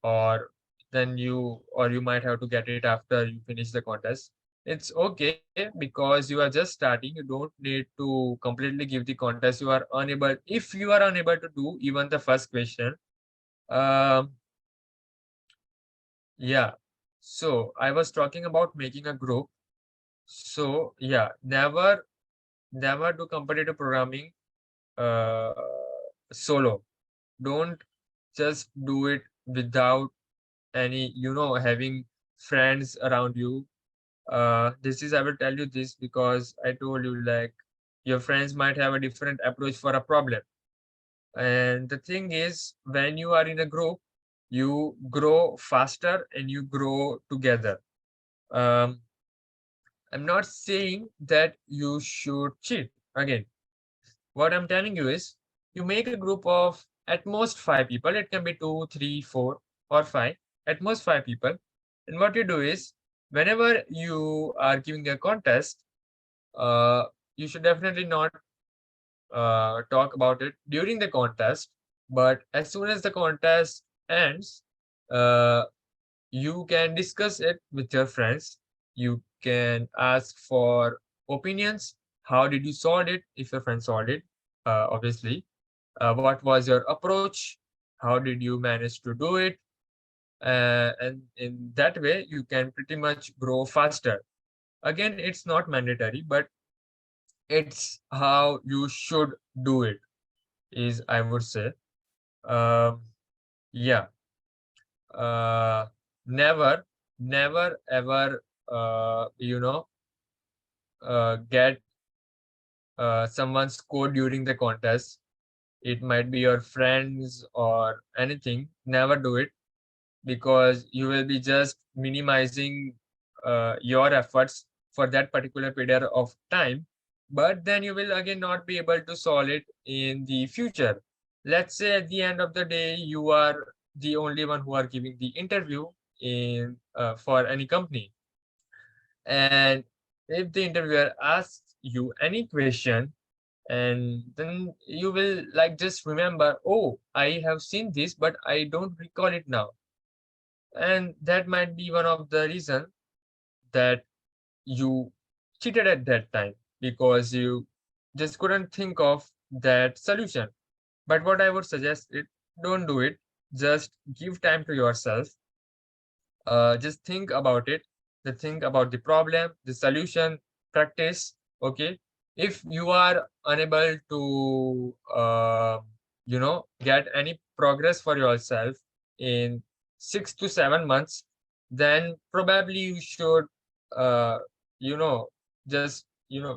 or you might have to get it after you finish the contest. It's okay because you are just starting. You don't need to completely give the contest. You are unable, if you are unable to do even the first question. um yeah, so I was talking about making a group. So yeah, never do competitive programming uh solo. Don't just do it without any, having friends around you. This is, I will tell you this because I told you, like, your friends might have a different approach for a problem. And the thing is, when you are in a group, you grow faster and you grow together. um, I'm not saying that you should cheat. Again, what I'm telling you is, you make a group of at most 5 people. It can be two, three, four, or five. At most 5 people. And what you do is, whenever you are giving a contest, uh, you should definitely not talk about it during the contest. But as soon as the contest ends, uh, you can discuss it with your friends. You can ask for opinions. How did you solve it? If your friend solved it, obviously. What was your approach? How did you manage to do it? And in that way, you can pretty much grow faster. Again, it's not mandatory, but it's how you should do it, is I would say. Um, yeah. Uh, never, never ever, get someone's code during the contest. It might be your friends or anything. Never do it, because you will be just minimizing your efforts for that particular period of time. But then you will again not be able to solve it in the future. Let's say at the end of the day, you are the only one who are giving the interview in for any company. And if the interviewer asks you any question, and then you will like just remember, oh, I have seen this, but I don't recall it now. And that might be one of the reason that you cheated at that time, because you just couldn't think of that solution. But what I would suggest is, don't do it. Just give time to yourself. Just think about it. Think about the problem, the solution, practice. Okay. If you are unable to, get any progress for yourself in 6 to 7 months, then probably you should, uh, you know, just,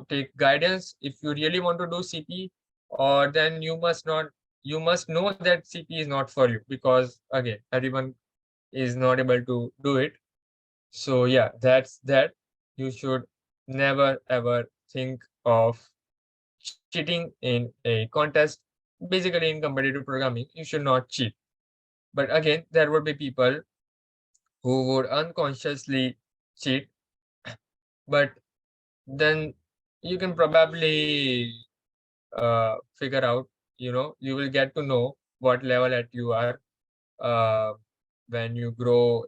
take guidance if you really want to do CP. Or then you must know that CP is not for you, because again, everyone is not able to do it. So yeah, that's that. You should never ever think of cheating in a contest. Basically, in competitive programming, you should not cheat. But again, there would be people who would unconsciously cheat, but then you can probably figure out, you will get to know what level at you are uh, when you grow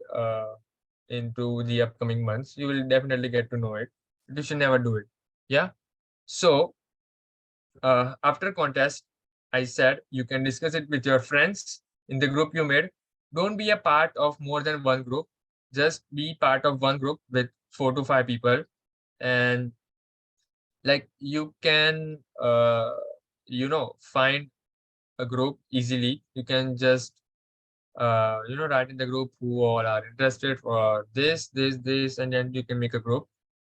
into the upcoming months. You will definitely get to know it. You should never do it. Yeah. So after contest, I said you can discuss it with your friends in the group you made. Don't be a part of more than one group. Just be part of one group with 4 to 5 people, and like you can find a group easily. You can just write in the group who all are interested for this, and then you can make a group.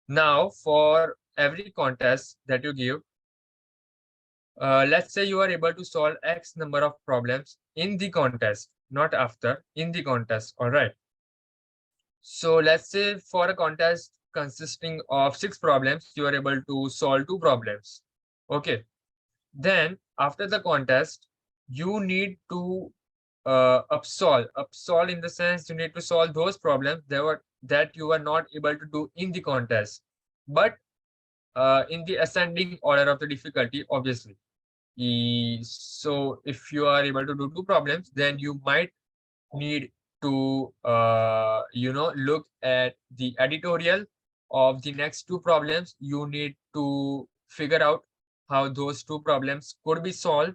Now, for every contest that you give, let's say you are able to solve X number of problems in the contest, not after, in the contest. All right. So let's say for a contest consisting of 6 problems, you are able to solve 2 problems. Okay. Then after the contest, you need to upsolve in the sense you need to solve those problems that you were not able to do in the contest, but in the ascending order of the difficulty, obviously. So if you are able to do 2 problems, then you might need to look at the editorial of the next 2 problems. You need to figure out how those 2 problems could be solved.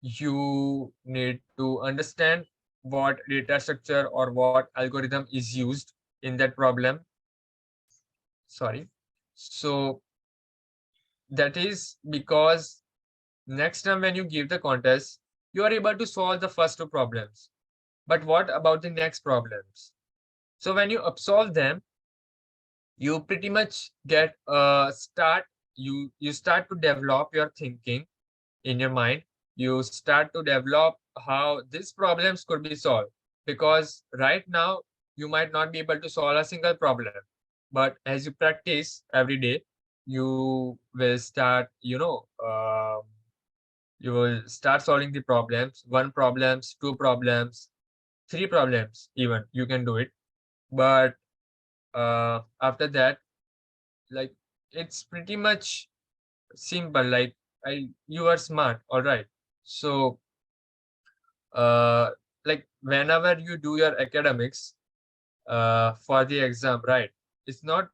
You need to understand what data structure or what algorithm is used in that problem. Sorry. So that is because next time when you give the contest, you are able to solve the first 2 problems. But what about the next problems? So when you absolve them, you pretty much get a start. You start to develop your thinking in your mind. You start to develop how these problems could be solved, because right now you might not be able to solve a single problem, but as you practice every day, you will start you will start solving the problems. 1 problems, 2 problems, 3 problems, even you can do it. But after that, like, it's pretty much simple. Like, you are smart, all right. So uh like whenever you do your academics for the exam, right? It's not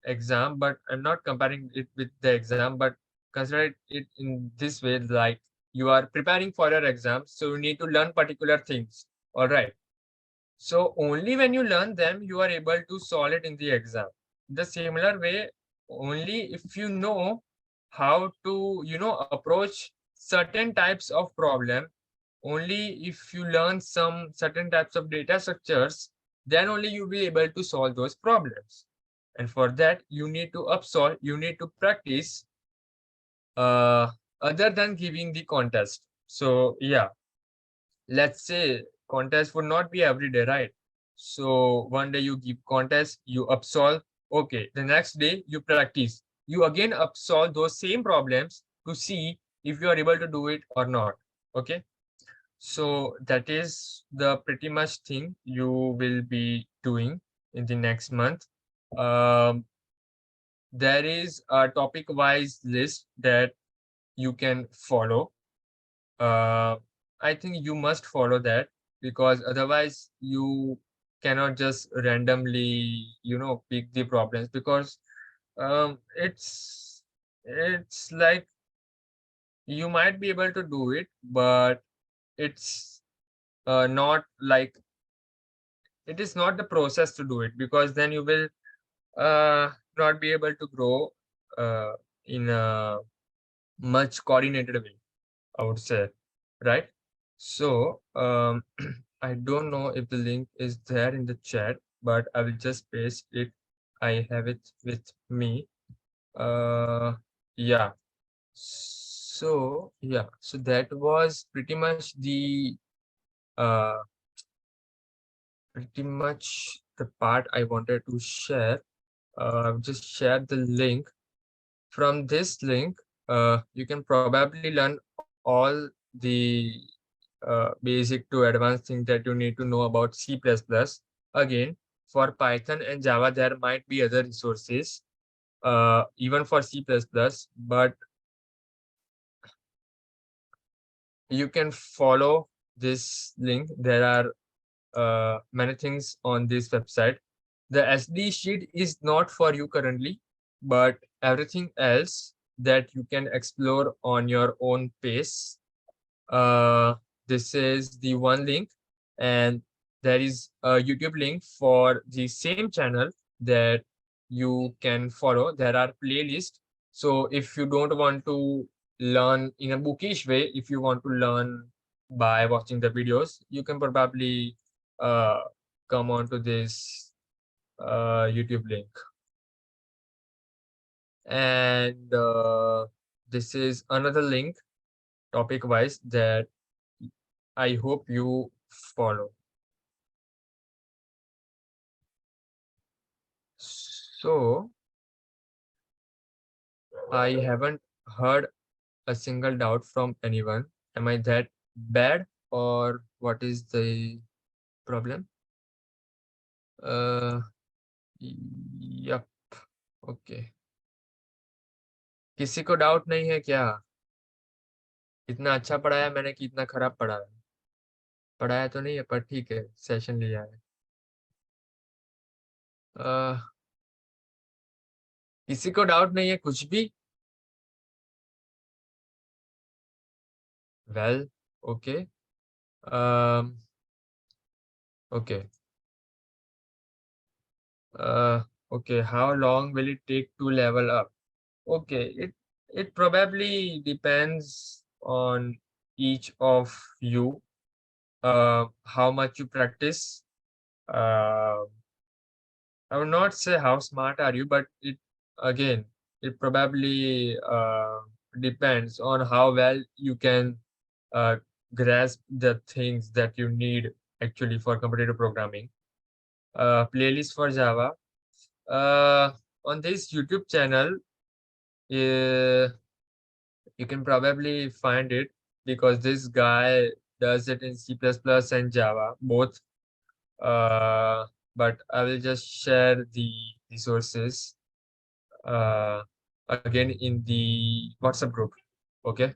exam, but I'm not comparing it with the exam, but consider it in this way, like you are preparing for your exam, so you need to learn particular things, all right. So only when you learn them, you are able to solve it in the exam. The similar way, only if you know how to, approach certain types of problem, only if you learn some certain types of data structures, then only you'll be able to solve those problems. And for that, you need to upsolve, you need to practice uh, other than giving the contest. So yeah, let's say contest would not be every day, right? So one day you give contest, you upsolve. Okay, the next day you practice. You again upsolve those same problems to see if you are able to do it or not. Okay. So that is the pretty much thing you will be doing in the next month. Um, there is a topic wise list that you can follow. uh, I think you must follow that, because otherwise you cannot just randomly, pick the problems, because it's like you might be able to do it, but it's not like it is not the process to do it, because then you will not be able to grow uh, in a much coordinated way, I would say, right? So, I don't know if the link is there in the chat, but I will just paste it. I have it with me. Uh, yeah. So, yeah. So that was pretty much the uh pretty much the part I wanted to share. I've just shared the link. From this link, you can probably learn all the basic to advanced things that you need to know about C++. Again, for Python and Java, there might be other resources, even for C++, but you can follow this link. There are many things on this website. The SD sheet is not for you currently, but everything else that you can explore on your own pace. Uh, this is the one link, and there is a YouTube link for the same channel that you can follow. There are playlists. So if you don't want to learn in a bookish way, if you want to learn by watching the videos, you can probably uh, come on to this YouTube link. And this is another link topic wise that I hope you follow. So I haven't heard a single doubt from anyone. Am I that bad or what is the problem? Uh, yep. Okay किसी को doubt नहीं है क्या इतना अच्छा पढ़ाया मैंने कि इतना खराब पढ़ाया पढ़ाया तो नहीं है पर ठीक है सेशन लिया है अह, किसी को डाउट नहीं है कुछ भी well okay okay okay how long will it take to level up okay it probably depends on each of you how much you practice uh, I would not say how smart are you but it again it probably depends on how well you can uh, grasp the things that you need actually for competitive programming playlist for Java. On this YouTube channel, you can probably find it because this guy does it in C++ and Java, both. Uh, but I will just share the resources uh, again in the WhatsApp group. Okay.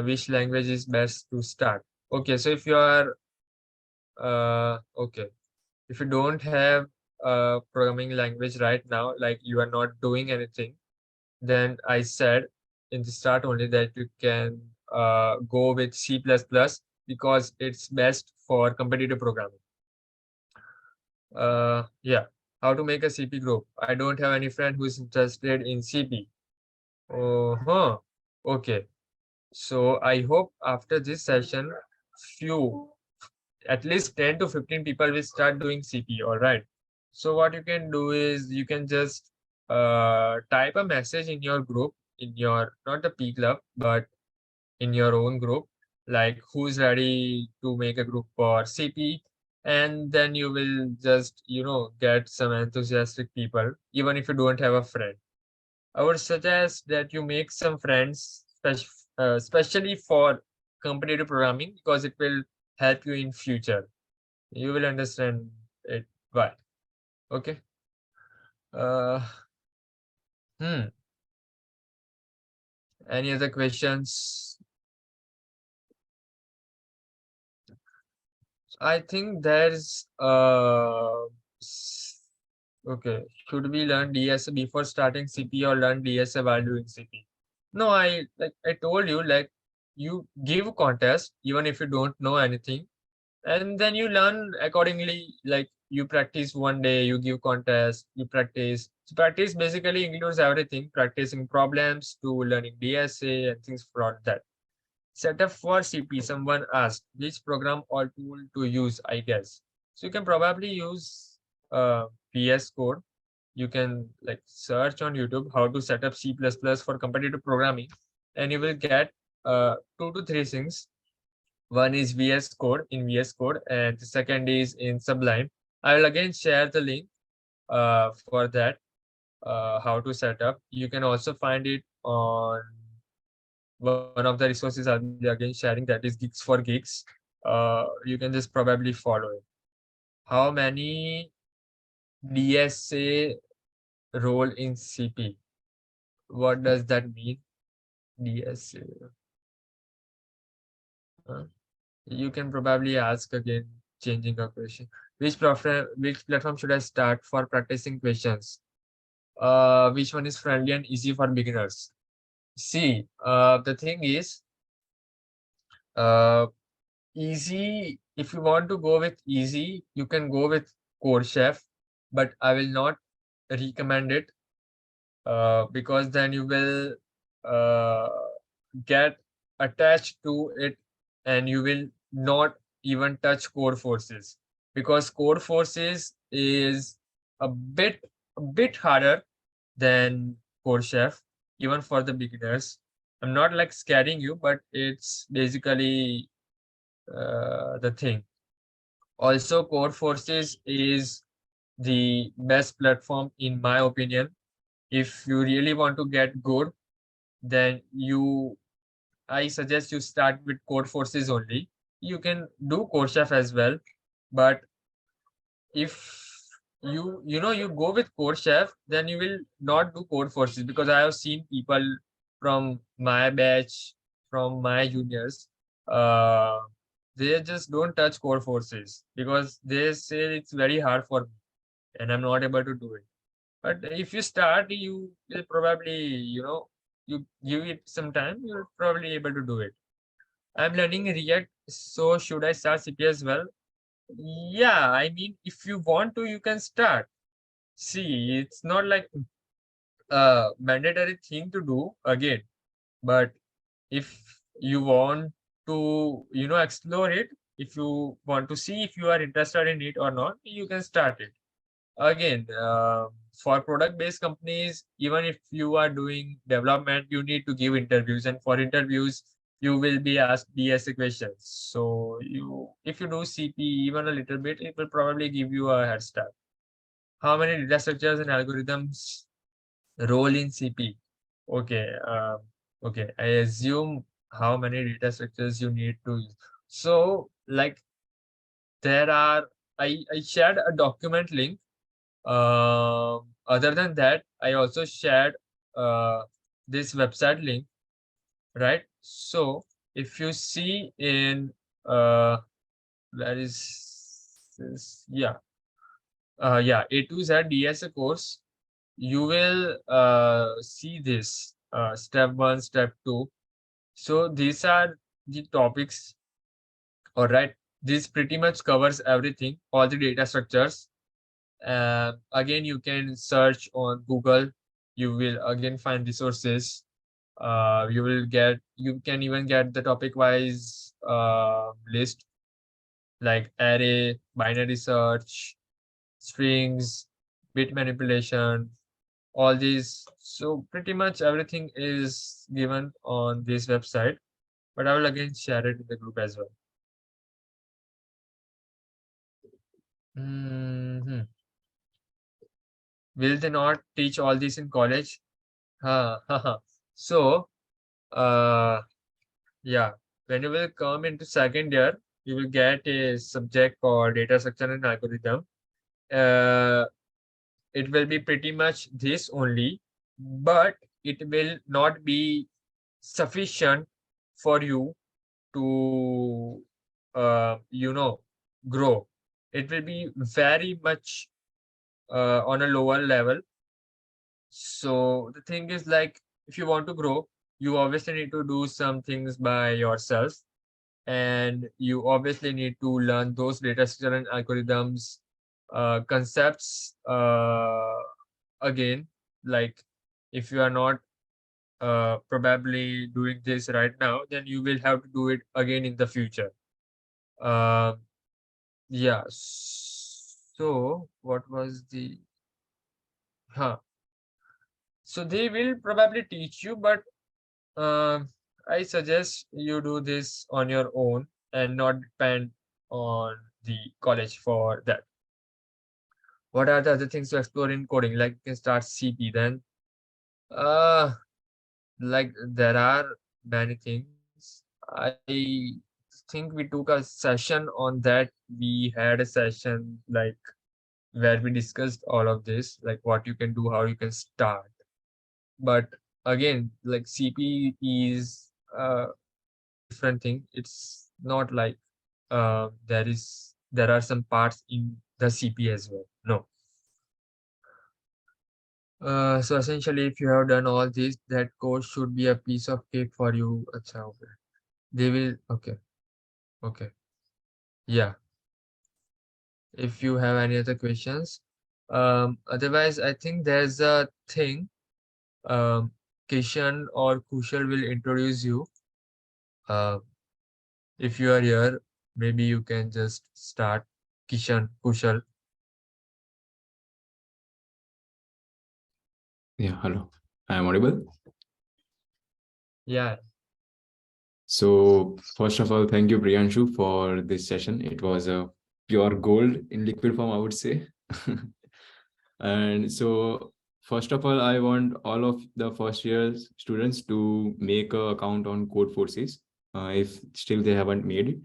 Which language is best to start? Okay, so if you are okay, if you don't have a programming language right now, like you are not doing anything, then I said in the start only that you can go with C++ because it's best for competitive programming. Yeah, how to make a CP group? I don't have any friend who is interested in CP. Oh, huh. Okay. So I hope after this session, few at least 10 to 15 people will start doing CP. All right. So what you can do is you can just type a message in your group, in your not the P club, but in your own group, like who's ready to make a group for CP, and then you will just get some enthusiastic people, even if you don't have a friend. I would suggest that you make some friends, especially for competitive programming, because it will help you in future. You will understand it why. Okay. Uh, hmm. Any other questions? I think there's okay. Should we learn DSA before starting CP or learn DSA while doing CP? No, I told you like you give contest even if you don't know anything, and then you learn accordingly. Like you practice one day, you give contest, you practice. So practice basically includes everything, practicing problems to learning DSA and things for that. Setup for CP, someone asked which program or tool to use, I guess. So you can probably use VS Code. You can like search on YouTube how to set up C++ for competitive programming, and you will get 2 to 3 things. One is VS Code in VS Code, and the second is in Sublime. I will again share the link for that, how to set up. You can also find it on one of the resources I'll be again sharing, that is Geeks for Geeks. You can just probably follow it. How many DSA role in CP? What does that mean? DSA. Huh? You can probably ask again, changing a question. Which platform should I start for practicing questions? Which one is friendly and easy for beginners? See, the thing is, uh, easy. If you want to go with easy, you can go with Code Chef, but I will not recommend it, because then you will uh, get attached to it, and you will not even touch Code Forces, because Code Forces is a bit harder than Code Chef, even for the beginners. I'm not like scaring you, but it's basically the thing. Also, Code Forces is the best platform in my opinion. If you really want to get good, then I suggest you start with Code Forces only. You can do Code Chef as well, but if you go with Code Chef, then you will not do Code Forces, because I have seen people from my batch, from my juniors, uh, they just don't touch Code Forces because they say it's very hard for me and I'm not able to do it. But if you start, you will probably, you give it some time, you're probably able to do it. I'm learning React, so should I start CP as well? Yeah, I mean, if you want to, you can start. See, it's not like a mandatory thing to do again, but if you want to, explore it, if you want to see if you are interested in it or not, you can start it. Again, for product-based companies, even if you are doing development, you need to give interviews, and for interviews, you will be asked DSA questions. So if you do CP even a little bit, it will probably give you a head start. How many data structures and algorithms role in CP? Okay, okay. I assume how many data structures you need to use. So, like, there are, I shared a document link. Other than that, I also shared uh, this website link, right? So if you see in where is this? Yeah, A to Z DSA course, you will see this step one, step two. So these are the topics. All right, this pretty much covers everything, all the data structures. Again, you can search on Google. You will again find resources. You can even get the topic wise list, like array, binary search, strings, bit manipulation, all these. So pretty much everything is given on this website, but I will again share it in the group as well. Mhm. Will they not teach all this in college? Huh. So, uh, yeah, when you will come into second year, you will get a subject called data structure and algorithm. Uh, it will be pretty much this only, but it will not be sufficient for you to, grow. It will be very much on a lower level. So the thing is, like, if you want to grow, you obviously need to do some things by yourself, and you obviously need to learn those data structure and algorithms concepts again. Like, if you are not probably doing this right now, then you will have to do it again in the future. Um yeah. So what was the huh? So they will probably teach you, but I suggest you do this on your own. and not depend on the college for that. What are the other things to explore in coding? Like you can start CP, then uh like there are many things. I think we took a session on that. We had a session like where we discussed all of this, like what you can do, how you can start. But again, like CP is a different thing. It's not like there are some parts in the CP as well. No. So essentially, if you have done all this, that course should be a piece of cake for you. Acha, okay. They will. Okay. Okay. Yeah. If you have any other questions, otherwise, I think there's a thing. Um, Kishan or Kushal will introduce you. Uh, if you are here, maybe you can just start. Kishan, Kushal. Yeah, hello. I am audible. Yeah. So, first of all, thank you, Priyanshu, for this session. It was a pure gold in liquid form, I would say. And so, first of all, I want all of the first year students to make an account on Code Forces if still they haven't made it.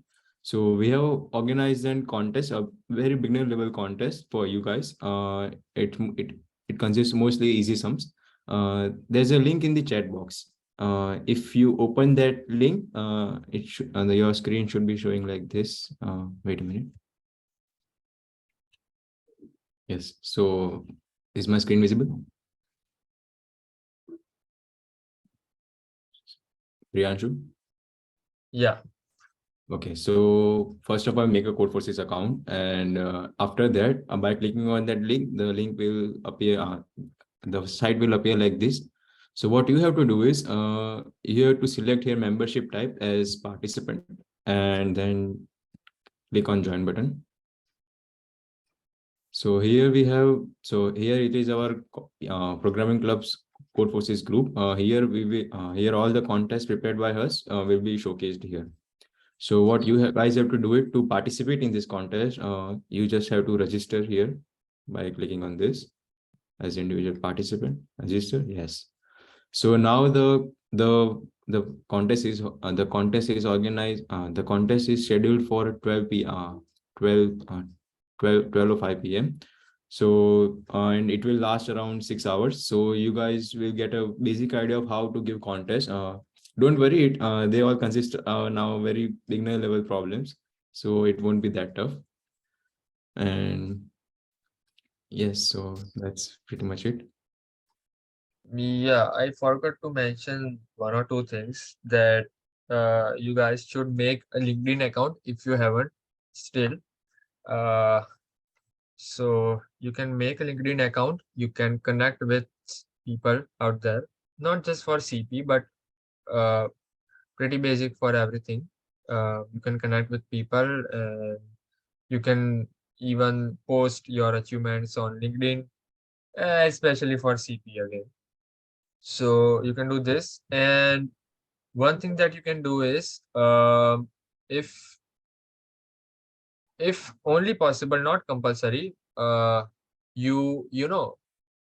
So, we have organized a contest, a very beginner level contest for you guys. It consists mostly easy sums. There's a link in the chat box. If you open that link, it should your screen should be showing like this. Wait a minute. Yes. So is my screen visible? Priyanshu? Yeah. Okay. So first of all, make a Code Forces account, and after that, by clicking on that link, the link will appear. The site will appear like this. So what you have to do is you have to select your membership type as participant, and then click on join button. So here we have, so here it is our programming club's Code Forces group. Here all the contests prepared by us will be showcased here. So what you guys have to do it to participate in this contest. You just have to register here by clicking on this as individual participant. Register, yes. So now the contest is organized. The contest is scheduled for 12 12:05 p.m. So and it will last around 6 hours. So you guys will get a basic idea of how to give contest. Don't worry, they all consist now very beginner level problems, so it won't be that tough. And yes, so that's pretty much it. Yeah, I forgot to mention one or two things that you guys should make a LinkedIn account if you haven't still. Uh, so you can make a LinkedIn account. You can connect with people out there, not just for CP, but uh, pretty basic for everything. You can connect with people, and you can even post your achievements on LinkedIn, especially for CP again. So you can do this. And one thing that you can do is, if only possible, not compulsory, you know,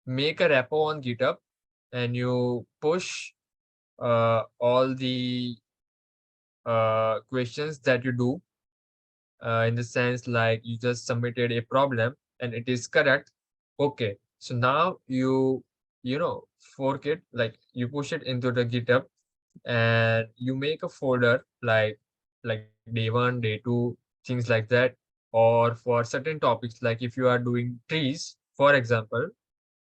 make a repo on GitHub, and you push all the questions that you do, in the sense like you just submitted a problem and it is correct. Okay, so now you know, fork it, like you push it into the GitHub, and you make a folder like day one, day two, things like that. Or for certain topics, like if you are doing trees, for example,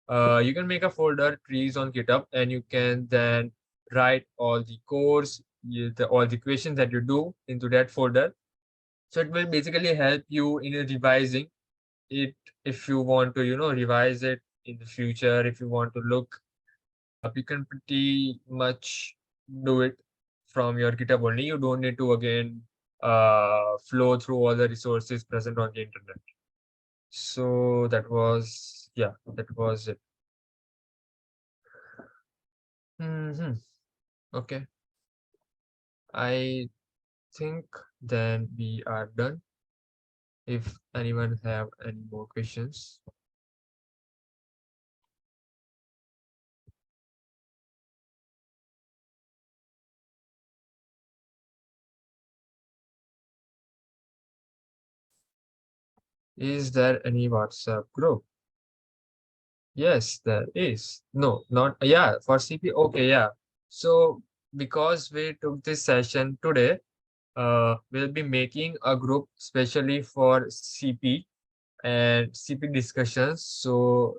you can make a folder trees on GitHub, and you can then write all the codes, all the questions that you do into that folder. So it will basically help you in revising it if you want to, revise it in the future. If you want to look it up, you can pretty much do it from your GitHub only. You don't need to again flow through all the resources present on the internet. So that was it. Hmm. Okay. I think then we are done. If anyone have any more questions. Is there any WhatsApp group? Yes, there is. No, not, yeah, for CP. Okay, yeah. So because we took this session today, we'll be making a group specially for CP and CP discussions. So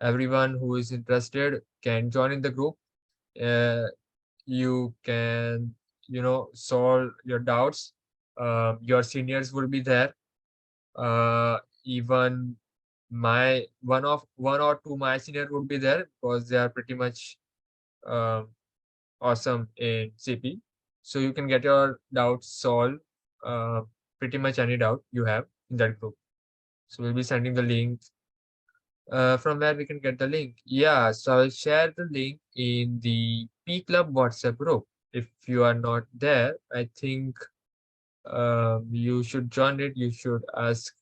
everyone who is interested can join in the group. Uh, you can, solve your doubts. Your seniors will be there. Even one or two my senior would be there because they are pretty much um, awesome in CP. So you can get your doubts solved. Uh, Pretty much any doubt you have in that group. So we'll be sending the link. From where we can get the link. Yeah, so I'll share the link in the P Club WhatsApp group. If you are not there, I think you should join it. You should ask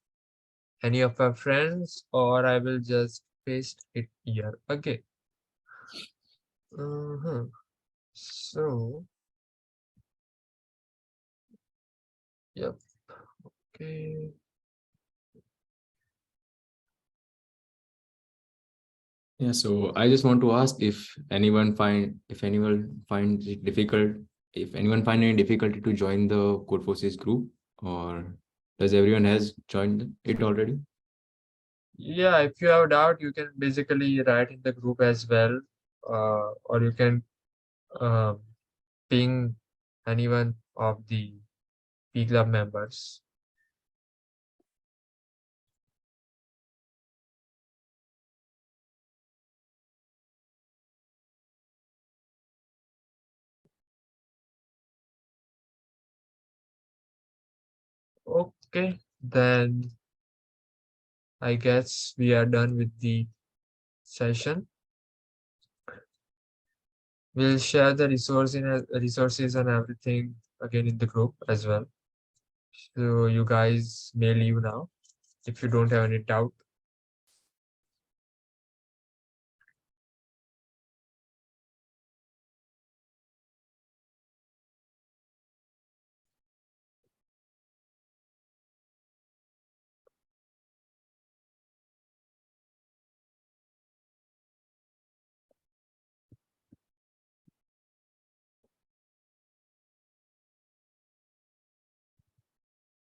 any of our friends, or I will just paste it here. Okay. So, yep. Okay. Yeah, so I just want to ask if anyone finds it difficult, if anyone find any difficulty to join the Code Forces group, or does everyone has joined it already? Yeah, if you have doubt, you can basically write in the group as well, or you can um, ping anyone of the P Club members. Okay, then I guess we are done with the session. We'll share the resources and everything again in the group as well. So you guys may leave now if you don't have any doubt.